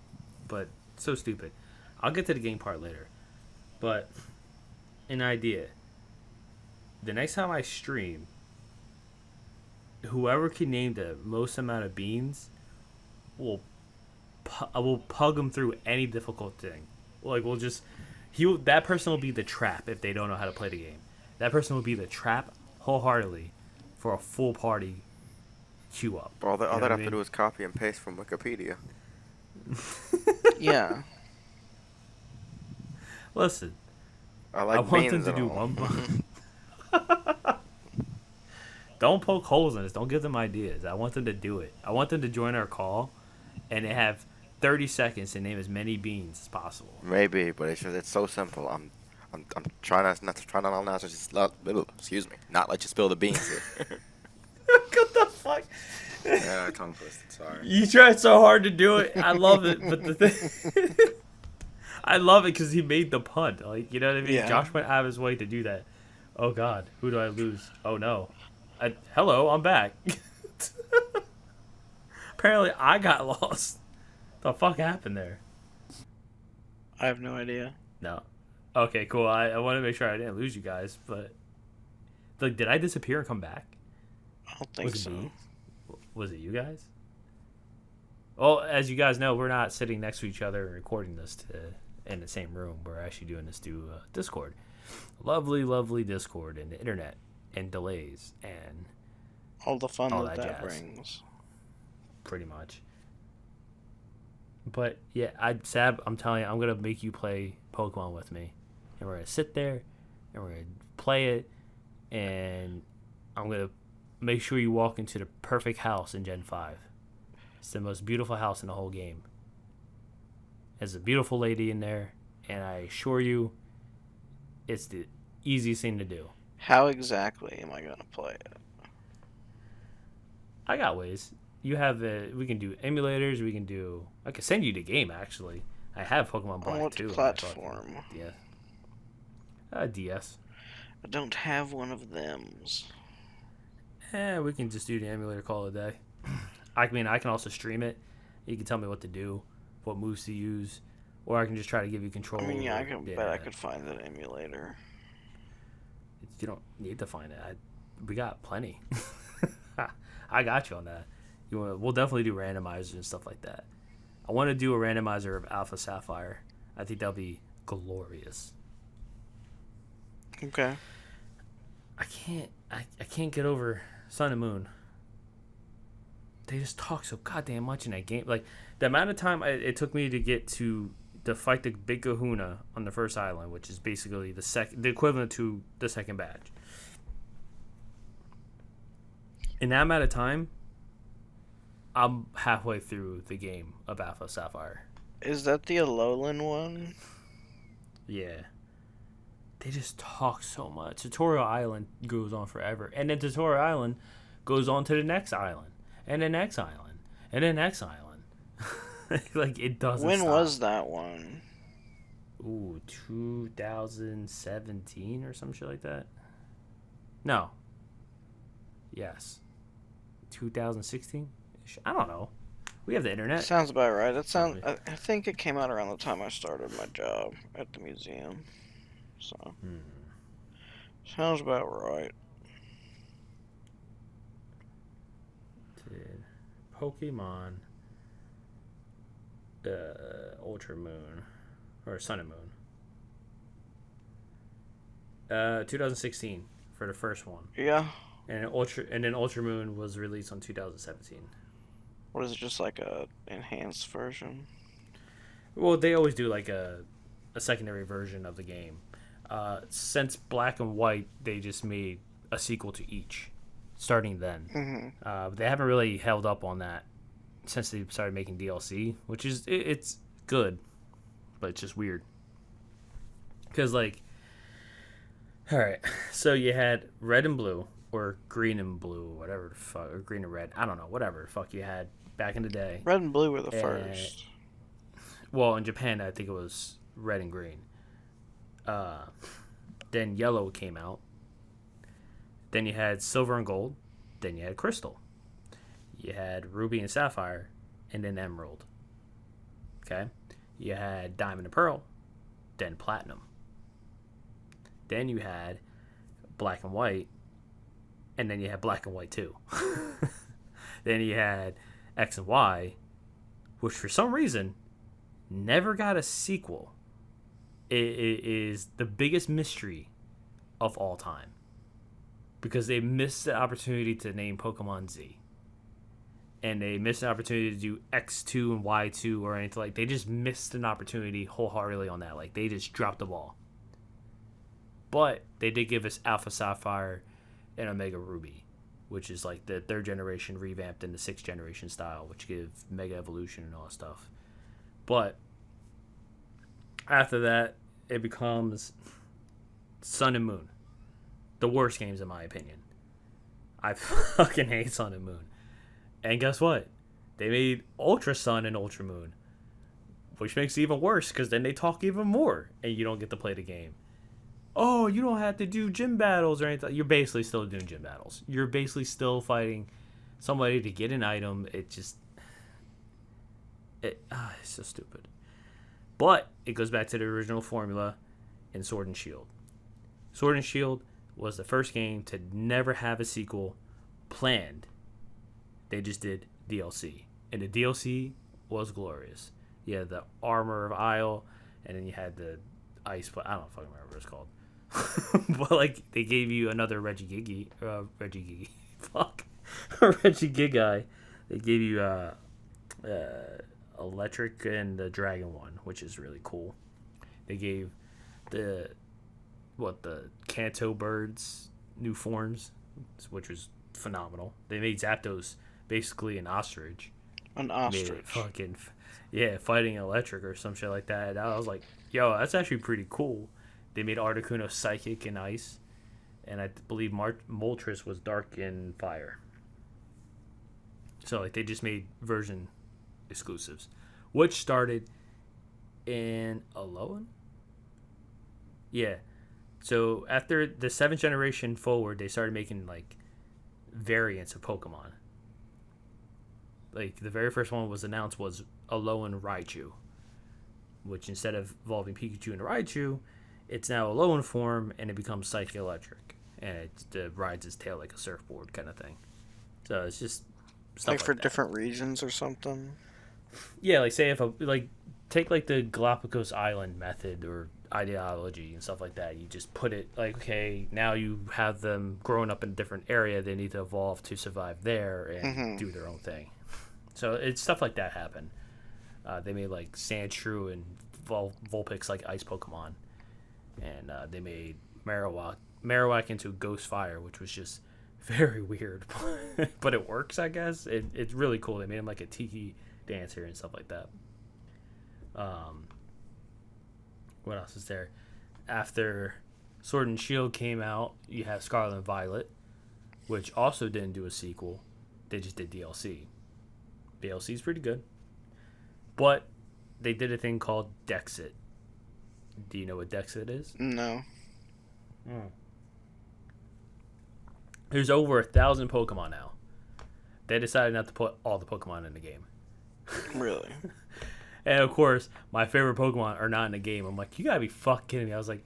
but so stupid. I'll get to the game part later. But an idea. The next time I stream, whoever can name the most amount of beans will pug them through any difficult thing. Like that person will be the trap if they don't know how to play the game. That person will be the trap wholeheartedly for a full party queue up. All You know they'd what I have to mean? do is copy and paste from Wikipedia. Yeah. Listen, I I like want them beans to and do all. one. Don't poke holes in this. Don't give them ideas. I want them to do it. I want them to join our call, and they have 30 seconds to name as many beans as possible. Maybe, but it's so simple. I'm trying not to just excuse me, not let you spill the beans here. What the fuck? Yeah, I tongue twisted. Sorry. You tried so hard to do it. I love it, but the thing, I love it because he made the punt. Like, you know what I mean? Yeah. Josh went out of his way to do that. Oh God, who do I lose? Oh no. Hello, I'm back. Apparently, I got lost. The fuck happened there? I have no idea. No. Okay, cool. I want to make sure I didn't lose you guys, but like, did I disappear and come back? I don't think Was it so. me? Was it you guys? Well, as you guys know, we're not sitting next to each other and recording this in the same room. We're actually doing this through Discord. Lovely, lovely Discord and the internet and delays and All the fun all that that jazz. brings. Pretty much. But yeah, Sab, I'm telling you, I'm gonna make you play Pokemon with me, and we're gonna sit there, and we're gonna play it, and I'm gonna make sure you walk into the perfect house in Gen 5. It's the most beautiful house in the whole game. There's a beautiful lady in there, and I assure you, it's the easiest thing to do. How exactly am I gonna play it? I got ways. We can do emulators. I can send you the game actually. I have Pokemon Black On what too. platform? Yeah. DS. I don't have one of them's. We can just do the emulator call it a day. I mean, I can also stream it. You can tell me what to do, what moves to use, or I can just try to give you control. I mean, yeah, I over can the bet I internet. could find an emulator. You don't need to find it. We got plenty. I got you on that. We'll definitely do randomizers and stuff like that. I want to do a randomizer of Alpha Sapphire. I think that'll be glorious. Okay. I can't get over Sun and Moon. They just talk so goddamn much in that game. Like, the amount of time it took me to get to fight the big kahuna on the first island, which is basically the equivalent to the second badge. In that amount of time, I'm halfway through the game of Alpha Sapphire. Is that the Alolan one? Yeah. They just talk so much. Tutorial Island goes on forever. And then Tutorial Island goes on to the next island. And the next island. And the next island. Like, it doesn't When stop. was that one? Ooh, 2017 or some shit like that? No. Yes. 2016? I don't know. We have the internet. Sounds about right. That sounds. Probably. I think it came out around the time I started my job at the museum. So sounds about right. Did Pokemon Ultra Moon or Sun and Moon? 2016 for the first one, Yeah. and then Ultra Moon was released on 2017. Or is it just like a enhanced version? Well, they always do like a secondary version of the game. Since Black and White, they just made a sequel to each, starting then. Mm-hmm. They haven't really held up on that since they started making DLC, which is it's good, but it's just weird. Because like, all right, so you had Red and Blue or Green and Blue, whatever the fuck, or Green and Red, I don't know, whatever the fuck you had back in the day. Red and blue were the first. Well, in Japan, I think it was Red and Green. Then Yellow came out. Then you had Silver and Gold. Then you had Crystal. You had Ruby and Sapphire, and then Emerald. Okay? You had Diamond and Pearl, then Platinum. Then you had Black and White, and then you had Black and White 2. Then you had X and Y, which for some reason never got a sequel. It is the biggest mystery of all time. because they missed the opportunity to name Pokemon Z. And they missed an opportunity to do X2 and Y2 or anything like. They just missed an opportunity wholeheartedly on that. Like, they just dropped the ball. But they did give us Alpha Sapphire and Omega Ruby, which is like the 3rd generation revamped in the 6th generation style, which give Mega Evolution and all that stuff. But after that, it becomes Sun and Moon. The worst games, in my opinion. I fucking hate Sun and Moon. And guess what? They made Ultra Sun and Ultra Moon, which makes it even worse because then they talk even more and you don't get to play the game. Oh, you don't have to do gym battles or anything. You're basically still doing gym battles. You're basically still fighting somebody to get an item. It's so stupid. But it goes back to the original formula in Sword and Shield. Sword and Shield was the first game to never have a sequel planned. They just did DLC. And the DLC was glorious. You had the Armor of Isle, and then you had the Ice... I don't fucking remember what it's called. But, like, they gave you another Reggie Regigigai. They gave you Electric and the Dragon one, which is really cool. They gave the Kanto birds new forms, which was phenomenal. They made Zapdos basically an ostrich. An ostrich. Fucking, yeah, fighting electric or some shit like that. I was like, yo, that's actually pretty cool. They made Articuno psychic and ice, and I believe Moltres was dark and fire. So like they just made version exclusives, which started in Alolan. Yeah, so after the 7th generation forward, they started making like variants of Pokemon. Like the very first one was announced was Alolan Raichu, which instead of evolving Pikachu into Raichu, it's now Alolan form and it becomes Psychic Electric, and it rides its tail like a surfboard kind of thing. So it's just stuff like for that. Different regions or something. Yeah, like say if take like the Galapagos Island method or ideology and stuff like that. You just put it like, okay, now you have them growing up in a different area. They need to evolve to survive there and do their own thing. So it's stuff like that happen. They made like Sandshrew and Vulpix like ice Pokemon, and they made Marowak into Ghost Fire, which was just very weird, but it works, I guess. It's really cool. They made him like a tiki dancer and stuff like that. What else is there? After Sword and Shield came out, you have Scarlet and Violet, which also didn't do a sequel. They just did DLC. DLC is pretty good. But they did a thing called Dexit. Do you know what Dexit is? No. There's over 1,000 Pokemon now. They decided not to put all the Pokemon in the game. Really? And of course, my favorite Pokemon are not in the game. I'm like, you gotta be fucking kidding me. I was like,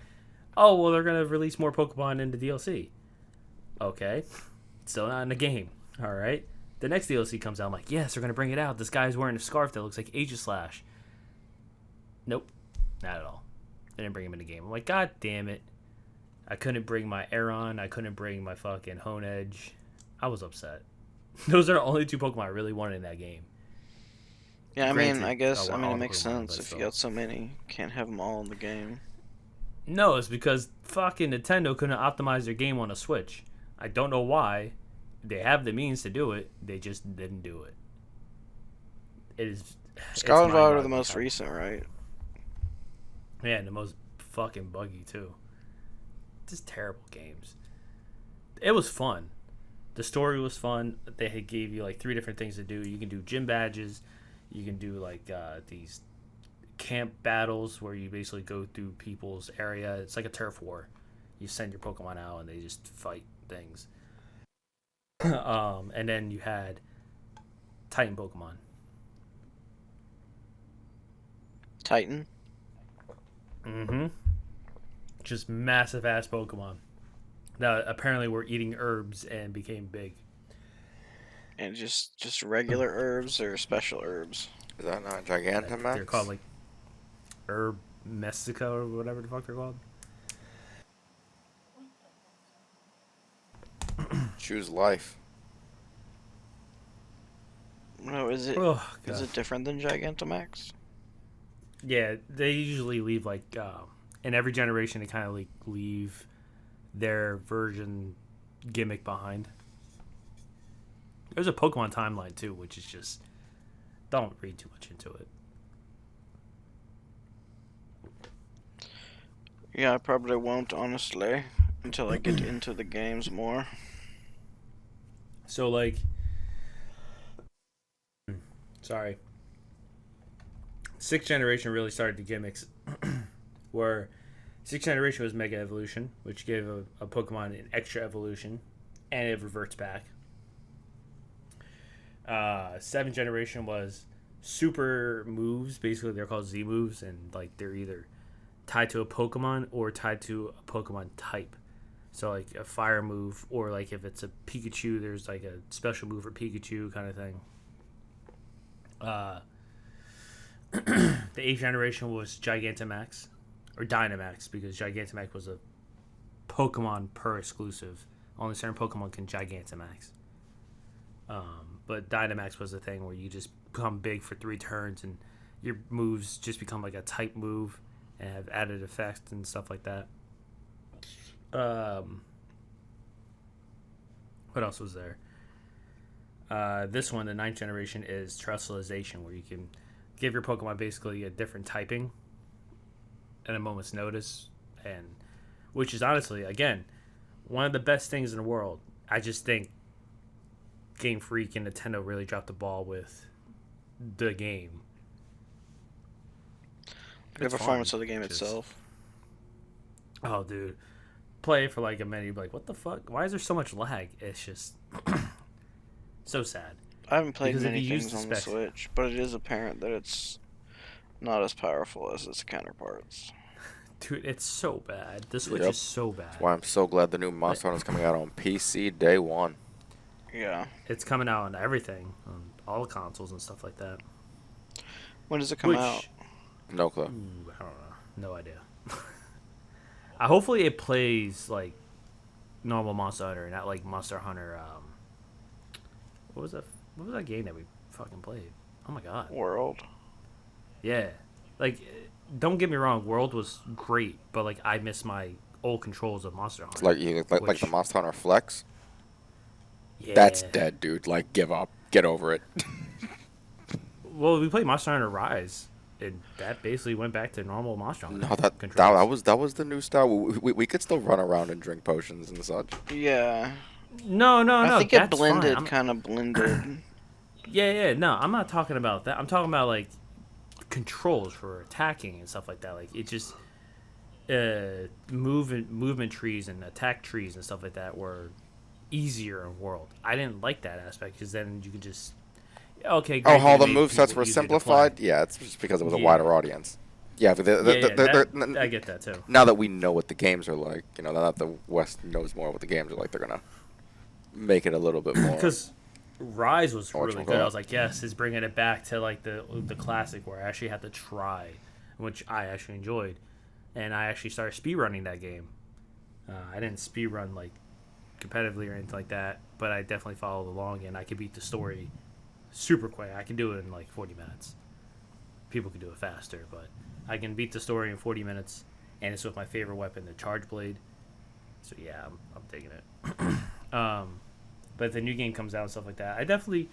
oh, well, they're gonna release more Pokemon in the DLC. Okay. Still not in the game. Alright. The next DLC comes out. I'm like, yes, they're gonna bring it out. This guy's wearing a scarf that looks like Aegislash. Nope. Not at all. They didn't bring him in the game. I'm like, god damn it. I couldn't bring my Aeron. I couldn't bring my fucking Honedge. I was upset. Those are the only 2 Pokemon I really wanted in that game. Yeah, Granted, I guess, all it the makes Pokemon, sense but if still. you got so many. You can't have them all in the game. No, it's because fucking Nintendo couldn't optimize their game on a Switch. I don't know why. They have the means to do it. They just didn't do it. It is. Scarlet and Violet are the mind-boggling most how- recent, right? Yeah, and the most fucking buggy too. Just terrible games. It was fun. The story was fun. They had gave you like 3 different things to do. You can do gym badges. You can do like these camp battles where you basically go through people's area. It's like a turf war. You send your Pokemon out and they just fight things. And then you had Titan Pokemon. Titan? Mm-hmm. Just massive ass Pokemon that apparently were eating herbs and became big. And just regular herbs or special herbs? Is that not Gigantamax? They're called like Herb Mestica or whatever the fuck they're called. choose life. No, is it Oh, is God. it different than Gigantamax? Yeah, they usually leave like in every generation they kind of like leave their version gimmick behind. There's a Pokemon timeline too, which is just don't read too much into it. Yeah, I probably won't, honestly, until I get into the games more. So like, sorry, sixth generation really started the gimmicks, where sixth generation was Mega Evolution, which gave a Pokemon an extra evolution, and it reverts back. Seventh generation was super moves. Basically, they're called Z moves, and like they're either tied to a Pokemon or tied to a Pokemon type. So like a fire move, or like if it's a Pikachu, there's like a special move for Pikachu kind of thing. The eighth generation was Gigantamax, or Dynamax, because Gigantamax was a Pokemon per exclusive. Only certain Pokemon can Gigantamax. But Dynamax was the thing where you just become big for 3 turns and your moves just become like a type move and have added effects and stuff like that. What else was there? This one, the ninth generation, is Terrestrialization, where you can give your Pokemon basically a different typing at a moment's notice, and which is honestly, again, one of the best things in the world. I just think Game Freak and Nintendo really dropped the ball with the game. The It's performance fun, of the game just- itself. Oh, dude. Play for like a minute, you'd be like, what the fuck? Why is there so much lag? It's just so sad. I haven't played Because if many you use things the on the specs- Switch, but it is apparent that it's not as powerful as its counterparts. Dude, it's so bad. The Switch Yep. is so bad. That's why I'm so glad the new Monster Hunter is coming out on PC day one. Yeah. It's coming out on everything, on all the consoles and stuff like that. When does it come out? No clue. Ooh, I don't know. No idea. Hopefully it plays like normal Monster Hunter, not like Monster Hunter. What was that? What was that game that we fucking played? Oh my god. World. Yeah. Like, don't get me wrong. World was great, but like I miss my old controls of Monster Hunter. It's like which- the Monster Hunter Flex. Yeah. That's dead, dude. Like, give up. Get over it. Well, we played Monster Hunter Rise, and that basically went back to normal Monster Hunter. No, that controls. that was the new style. We could still run around and drink potions and such. Yeah. No. I think it that's blended, fine. kind of blended. Yeah. No, I'm not talking about that. I'm talking about like controls for attacking and stuff like that. Like it just movement trees and attack trees and stuff like that were easier in World. I didn't like that aspect because then you could just Oh, great, how they the made movesets people were easier to simplified? play. Yeah, it's just because it was a Yeah. wider audience. Yeah, but I get that too. now that we know what the games are like, now that the West knows more what the games are like, they're gonna make it a little bit more. Because Rise was Or really whatchamacallit. good. I was like, yes, it's bringing it back to like the classic where I actually had to try, which I actually enjoyed, and I actually started speedrunning that game. I didn't speedrun like competitively or anything like that, but I definitely followed along and I could beat the story super quick. I can do it in like 40 minutes. People can do it faster, but I can beat the story in 40 minutes, and it's with my favorite weapon, the Charge Blade. So yeah, I'm digging it. But if the new game comes out and stuff like that, I definitely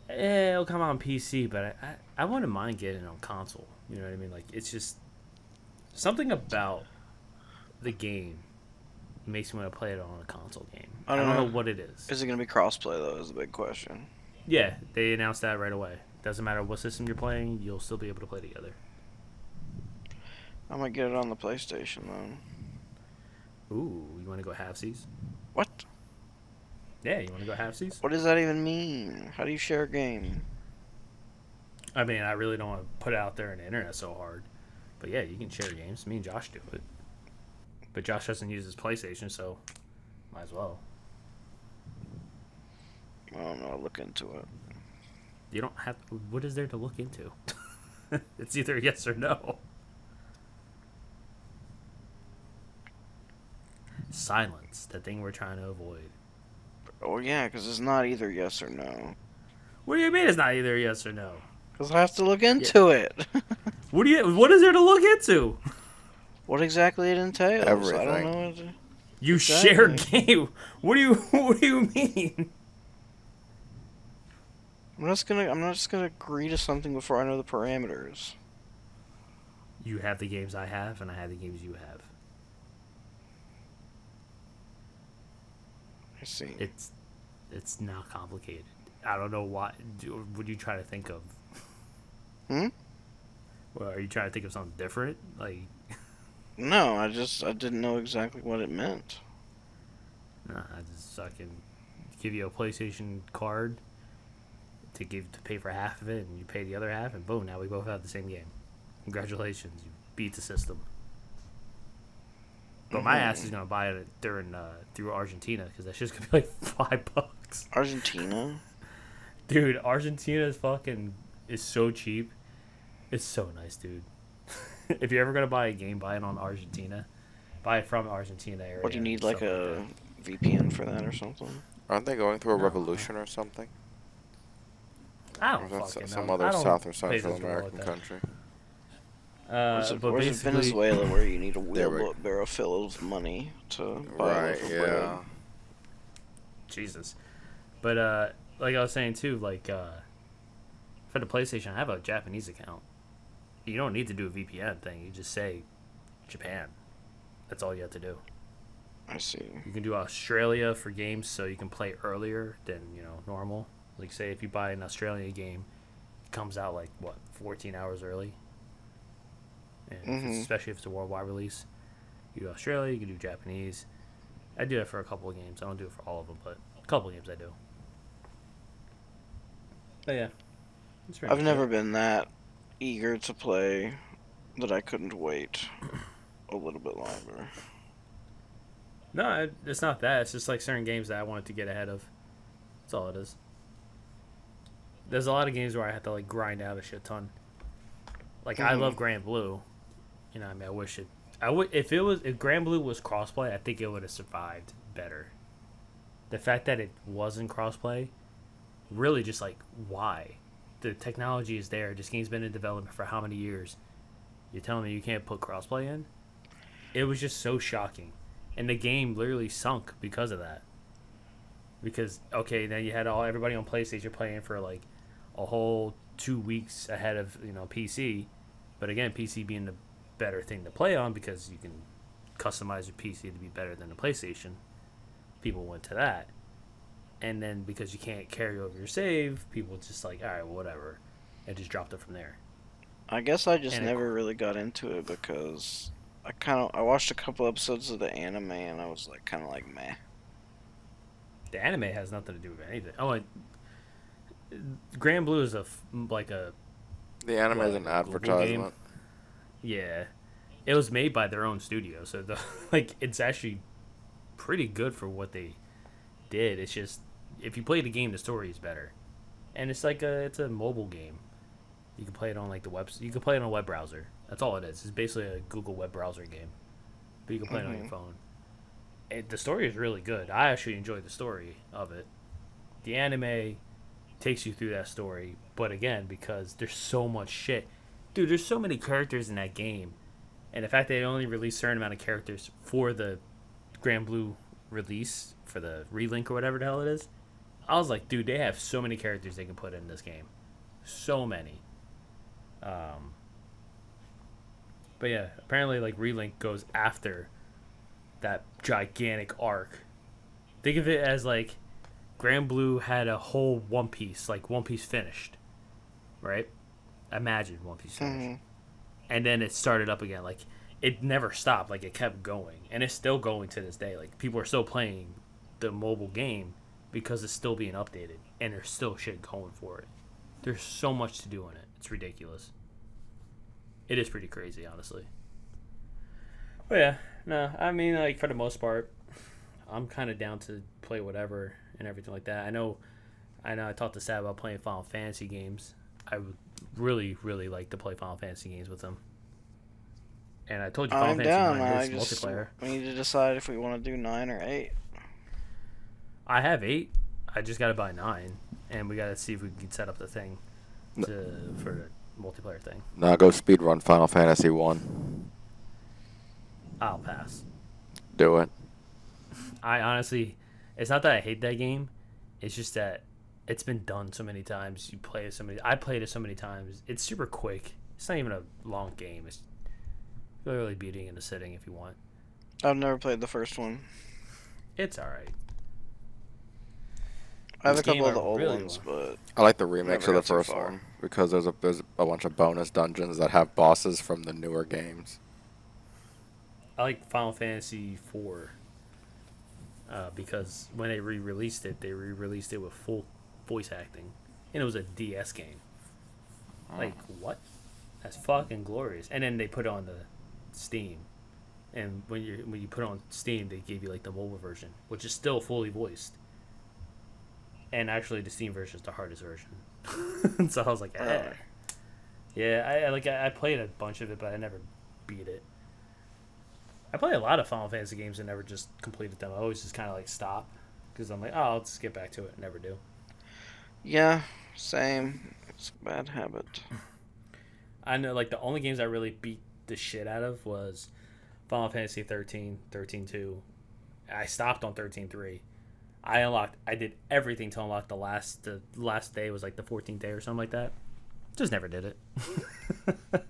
it'll come out on PC, but I wouldn't mind getting it on console. You know what I mean? Like it's just something about the game makes me want to play it on a console game. I don't know what it is. Is it going to be crossplay, though, is the big question. Yeah, they announced that right away. Doesn't matter what system you're playing, you'll still be able to play together. I might get it on the PlayStation, though. Ooh, you want to go halfsies? What? Yeah, you want to go halfsies? What does that even mean? How do you share a game? I mean, I really don't want to put it out there on the internet so hard. But yeah, you can share games. Me and Josh do it. But Josh doesn't use his PlayStation, so might as well. I don't know. I'll look into it. You don't have. What is there to look into? It's either yes or no. Silence, the thing we're trying to avoid. Oh yeah, because it's not either yes or no. What do you mean it's not either yes or no? Because I have to look into it. What is there to look into? What exactly it entails? I don't Everything. know. What it, You exactly. share game. What do you mean? I'm not just gonna agree to something before I know the parameters. You have the games I have, and I have the games you have. I see. It's not complicated. I don't know what are you trying to think of? Hmm? Well, are you trying to think of something different? Like, No, I didn't know exactly what it meant. nah, I can give you a PlayStation card to pay for half of it, and you pay the other half, and boom, now we both have the same game. Congratulations, you beat the system. But my ass is gonna buy it through Argentina because that shit's gonna be like $5. Argentina? Dude, Argentina is so cheap. It's so nice, dude. If you're ever gonna buy a game, buy it on Argentina. Buy it from Argentina area. What do you need, stuff like a VPN for that or something? Aren't they going through a No. revolution or something? I Or don't is that fucking some know. other I don't South or pay Central attention to all American that. country? Where's But it basically, Venezuela where you need a There we- wheelbarrow full of money to buy a Right, loaf of yeah. bread? Jesus. But like I was saying too, like for the PlayStation, I have a Japanese account. You don't need to do a VPN thing. You just say Japan. That's all you have to do. I see. You can do Australia for games, so you can play earlier than normal. Like say if you buy an Australian game, it comes out like 14 hours early. And especially if it's a worldwide release, you do Australia, you can do Japanese. I do that for a couple of games. I don't do it for all of them, but a couple of games I do. But yeah, that's pretty I've much never it. been that eager to play that I couldn't wait a little bit longer. No, it's not that. It's just like certain games that I wanted to get ahead of. That's all it is. There's a lot of games where I have to like grind out a shit ton. Like I love Grand Blue. I mean, I wish it. If Grand Blue was crossplay, I think it would have survived better. The fact that it wasn't crossplay, really just like why? The technology is there. This game's been in development for how many years? You're telling me you can't put crossplay in? It was just so shocking, and the game literally sunk because of that. Because then you had everybody on PlayStation playing for like a whole 2 weeks ahead of PC, but again PC being the better thing to play on because you can customize your PC to be better than the PlayStation. People went to that, and then because you can't carry over your save, people just like, all right, well, whatever, and just dropped it from there. I guess I just And never really got into it because I watched a couple episodes of the anime and I was like kind of like meh. The anime has nothing to do with anything. Grand Blue is like a The anime is What, an a Google game? advertisement. Yeah, it was made by their own studio, so it's actually pretty good for what they did. It's just if you play the game, the story is better, and it's a mobile game. You can play it on like the web. You can play it on a web browser. That's all it is. It's basically a Google web browser game, but you can play it on your phone. The story is really good. I actually enjoyed the story of it. The anime takes you through that story, but again, because there's so much shit. Dude, there's so many characters in that game. And the fact that they only released a certain amount of characters for the Grand Blue release, for the relink or whatever the hell it is, I was like, dude, they have so many characters they can put in this game. So many. But yeah, apparently like relink goes after that gigantic arc. Think of it as like Grand Blue had a whole One Piece, like One Piece finished, right? Imagine One Piece finished. And then it started up again. Like, it never stopped. Like, it kept going. And it's still going to this day. Like, people are still playing the mobile game because it's still being updated. And there's still shit going for it. There's so much to do in it. It's ridiculous. It is pretty crazy, honestly. But yeah, no, I mean, like, for the most part, I'm kind of down to play whatever and everything like that. I know I talked to Sab about playing Final Fantasy games. I would really, really like to play Final Fantasy games with him. And I told you Final I'm Fantasy down. 9 I is just multiplayer. we need to decide if we want to do 9 or 8. I have 8. I just got to buy 9. And we got to see if we can set up the thing for the multiplayer thing. Now go speedrun Final Fantasy 1. I'll pass. Do it. I honestly, it's not that I hate that game. It's just that it's been done so many times. You play it so many. I played it so many times. It's super quick. It's not even a long game. It's literally beating in a sitting if you want. I've never played the first one. It's alright. I have a This game couple of the I old really ones, want. but I like the remakes Never of the got too first far. one because there's a bunch of bonus dungeons that have bosses from the newer games. I like Final Fantasy 4 because when they re-released it with full voice acting, and it was a DS game. Like what? That's fucking glorious. And then they put it on the Steam, and when you put it on Steam, they gave you like the mobile version, which is still fully voiced. And actually, the Steam version is the hardest version. So I was like, Really? yeah. I played a bunch of it, but I never beat it. I play a lot of Final Fantasy games and never just completed them. I always just kind of like stop because I'm like, oh, I'll just get back to it. Never do. yeah, same. It's a bad habit. I know, like, the only games I really beat the shit out of was Final Fantasy 13, 13-2. I stopped on 13-3. I did everything to unlock the last day was like the 14th day or something like that. Just never did it. You What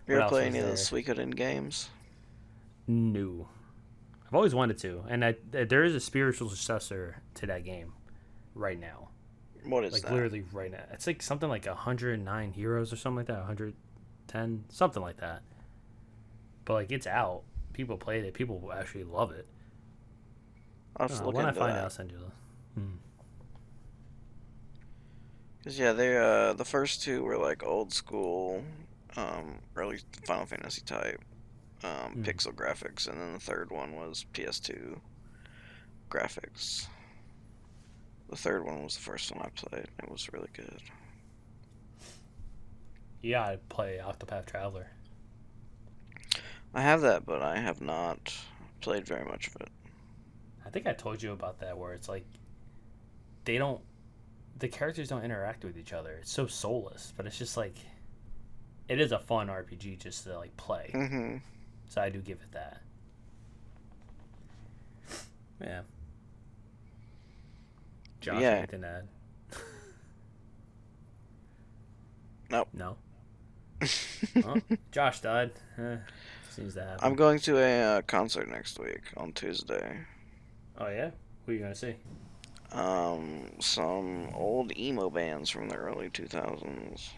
ever else play was any of the there? Suikoden games? No. I've always wanted to, and there is a spiritual successor to that game right now. What is Like that? literally right now. It's like something like 109 heroes or something like that, 110, something like that. But like it's out. People played it. People actually love it. I'll have to look When I into find out, that. I'll send you the. Cause yeah, they the first two were like old school, early Final Fantasy type, pixel graphics, and then the third one was PS2 graphics. The third one was the first one I played. It was really good. Yeah, I play Octopath Traveler. I have that, but I have not played very much of it. I think I told you about that, where it's like the characters don't interact with each other. It's so soulless, but it's just like it is a fun RPG just to like play. Mm-hmm. So I do give it that. Yeah. Josh, Yeah. anything to add? Nope. No. Oh, Josh died. Seems to happen. I'm going to a concert next week on Tuesday. Oh yeah, who are you gonna see? Some old emo bands from the early 2000s.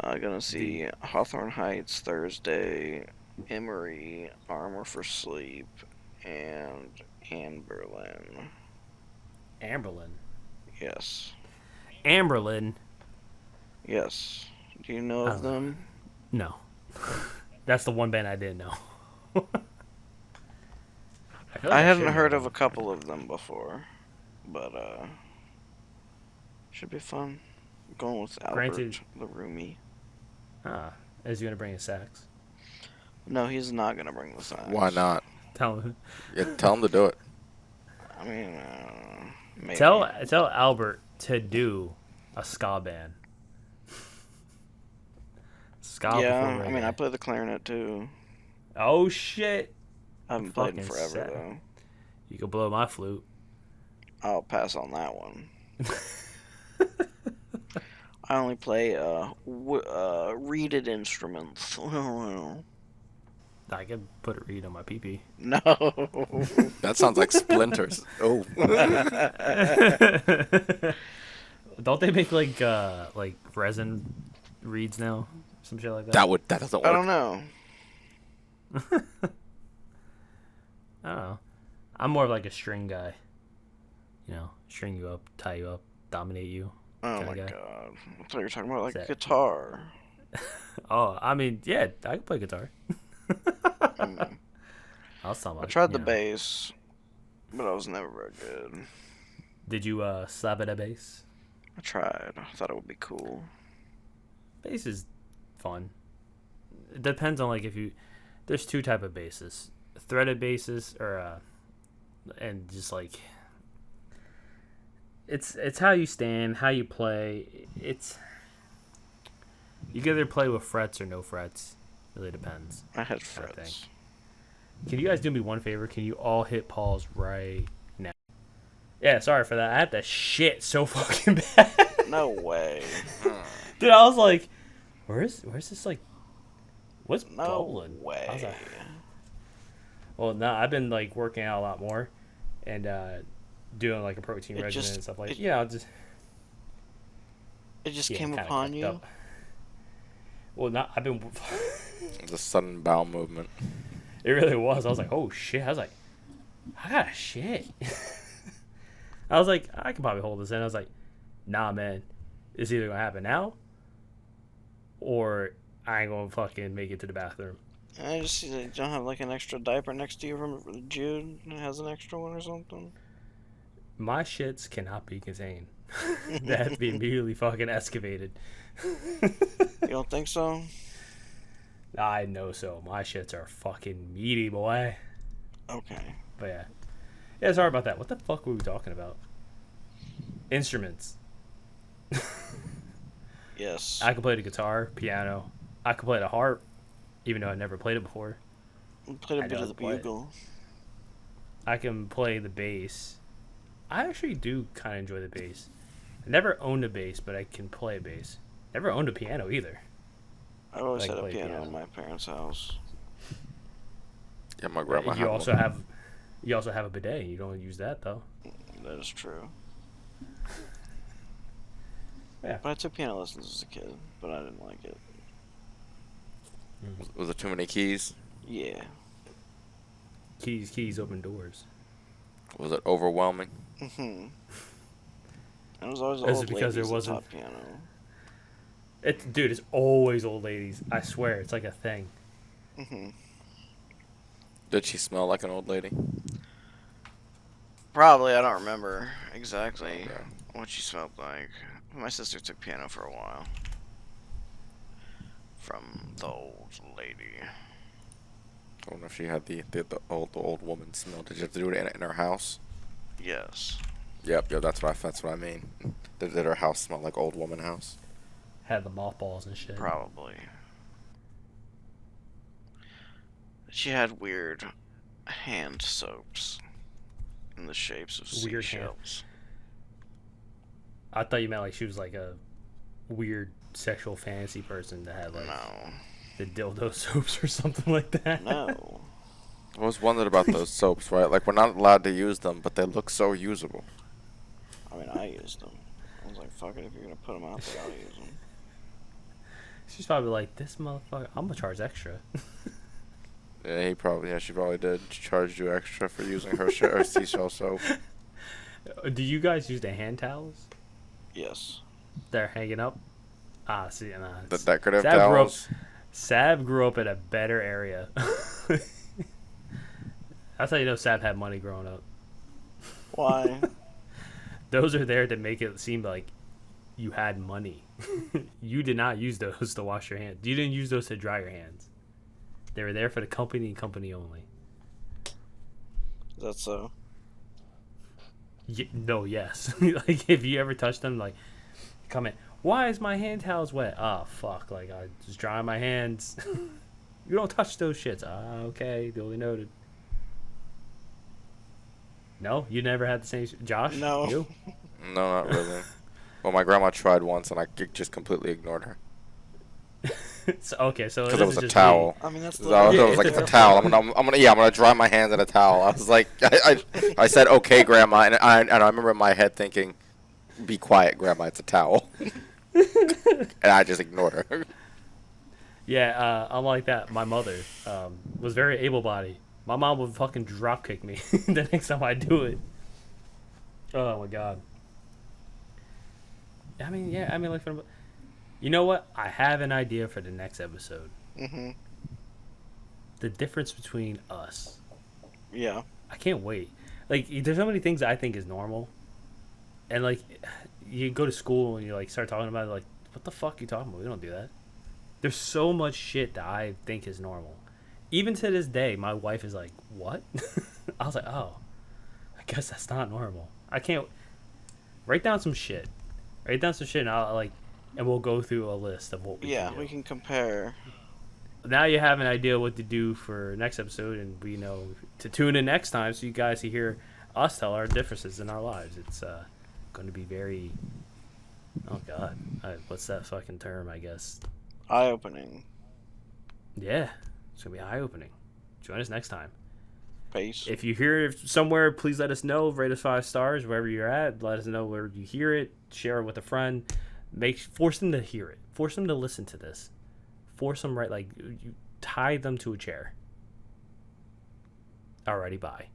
Gonna see Hawthorne Heights Thursday, Emery, Armor for Sleep, and Berlin. Amberlin. Yes. Amberlin. Yes. Do you know of Oh. them? No. That's the one band I didn't know. feel like I should hadn't know heard of them. a couple of them before, but should be fun. I'm going with Albert, Granted- the roomie. Ah, is he gonna bring a sax? No, he's not gonna bring the signs. Why not? Tell him. Yeah, tell him to do it. I mean, maybe. Tell Albert to do a ska band. Ska Yeah, before I mean, I reggae. play the clarinet too. Oh shit! I haven't played in Fucking forever sick. though. You could blow my flute. I'll pass on that one. I only play reeded instruments. I could put a reed on my pee. No. That sounds like Splinters. Oh, Don't they make like resin reeds now? Some shit like that. that doesn't I work. don't know. I don't know. I'm more of like a string guy. You know, string you up, tie you up, dominate you. Oh Kinda my guy. god. I thought you were talking about like That- guitar. Oh, I mean, yeah, I can play guitar. Mm. I was talking I about, tried the you know. bass, but I was never very good. Did you slap at a bass? I tried. I thought it would be cool. Bass is fun. it depends on like if you. There's two type of basses, threaded basses or and just like. It's how you stand, how you play. It's you can either play with frets or no frets. Really depends. I had I frets. think. Can you guys do me one favor? Can you all hit pause right now? Yeah, sorry for that. I had to shit so fucking bad. No way. Dude, I was like, where's this like what's No bubbling? way. I was like, well, no, I've been like working out a lot more and doing like a protein regimen and stuff like that. Yeah, I'll just It just yeah, came kinda upon cooked you. up. Well, not I've been It's a sudden bowel movement. it really was. I was like, oh shit. I was like, I got shit. I was like, I can probably hold this in. I was like, nah, man. It's either going to happen now or I ain't going to fucking make it to the bathroom. I just see that you don't have like an extra diaper next to you from Jude has an extra one or something. My shits cannot be contained. They have to be immediately fucking excavated. You don't think so? I know so. My shits are fucking meaty, boy. Okay. But yeah. Yeah, sorry about that. What the fuck were we talking about? Instruments. Yes. I can play the guitar, piano. I can play the harp, even though I never played it before. Played I a bit know of the how to play it. bugle. I can play the bass. I actually do kind of enjoy the bass. I never owned a bass, but I can play a bass. Never owned a piano either. I always Like had a play piano piano. in my parents' house. Yeah, my grandma You had also one. have a bidet. You don't use that though. That is true. Yeah. But I took piano lessons as a kid, but I didn't like it. Was it too many keys? Yeah. Keys open doors. Was it overwhelming? And it was always Is it old because there ladies that wasn't- taught piano. Dude, it's always old ladies. I swear, it's like a thing. Did she smell like an old lady? Probably, I don't remember exactly Okay. what she smelled like. My sister took piano for a while. From the old lady. I wonder if she had the old woman smell. Did you have to do it in her house? Yes. Yep, that's what I mean. Did her house smell like old woman house? Had the mothballs and shit. Probably. She had weird hand soaps in the shapes of Weird hand- seashells. I thought you meant like she was like a weird sexual fantasy person that had like No. the dildo soaps or something like that. No. I always wondered about those soaps, right? Like, we're not allowed to use them, but they look so usable. I mean, I used them. I was like, fuck it, if you're gonna put them out there, I'll use them. She's probably like, this motherfucker, I'm gonna charge extra. Yeah, she probably did. She charged you extra for using her her seashell soap. Do you guys use the hand towels? Yes. They're hanging up. Ah, see, nah. The decorative Sab grew up- towels. Sab grew up in a better area. That's how you know Sab had money growing up. Why? Those are there to make it seem like you had money. You did not use those to wash your hands. You didn't use those to dry your hands. They were there for the company and company only. Is that so? No, yes. Like, if you ever touch them, like, come in. Why is my hand towels wet? Ah, fuck. Like, I just dry my hands. You don't touch those shits. Ah, okay. Duly noted. No? You never had the same... Josh? No. You? No, not really. Well, my grandma tried once, and I just completely ignored her. Okay, so Because it was isn't a just towel. I mean, that's So I was, Yeah, I was like, it's it's a a towel. I'm gonna dry my hands in a towel. I was like, I said, okay, grandma, and I remember in my head thinking, be quiet, grandma, it's a towel. And I just ignored her. Yeah, unlike that, my mother was very able-bodied. My mom would fucking drop kick me the next time I do it. Oh my god. I mean, like, you know what? I have an idea for the next episode. The difference between us. Yeah. I can't wait. Like, there's so many things I think is normal, and like, you go to school and you like start talking about it, like, what the fuck are you talking about? We don't do that. There's so much shit that I think is normal. Even to this day, my wife is like, "What?" I was like, "Oh, I guess that's not normal." I can't write down some shit. Write down some shit, and and we'll go through a list of what we can do. We can compare. Now you have an idea what to do for next episode, and we know to tune in next time so you guys can hear us tell our differences in our lives. It's going to be very, oh god, what's that fucking term? I guess Eye-opening. Yeah, it's gonna be eye-opening. Join us next time. Peace. If you hear it somewhere, please let us know. Rate us 5 stars wherever you're at. Let us know where you hear it. Share it with a friend. Force them to hear it. Force them to listen to this. Force them you tie them to a chair. Alrighty, bye.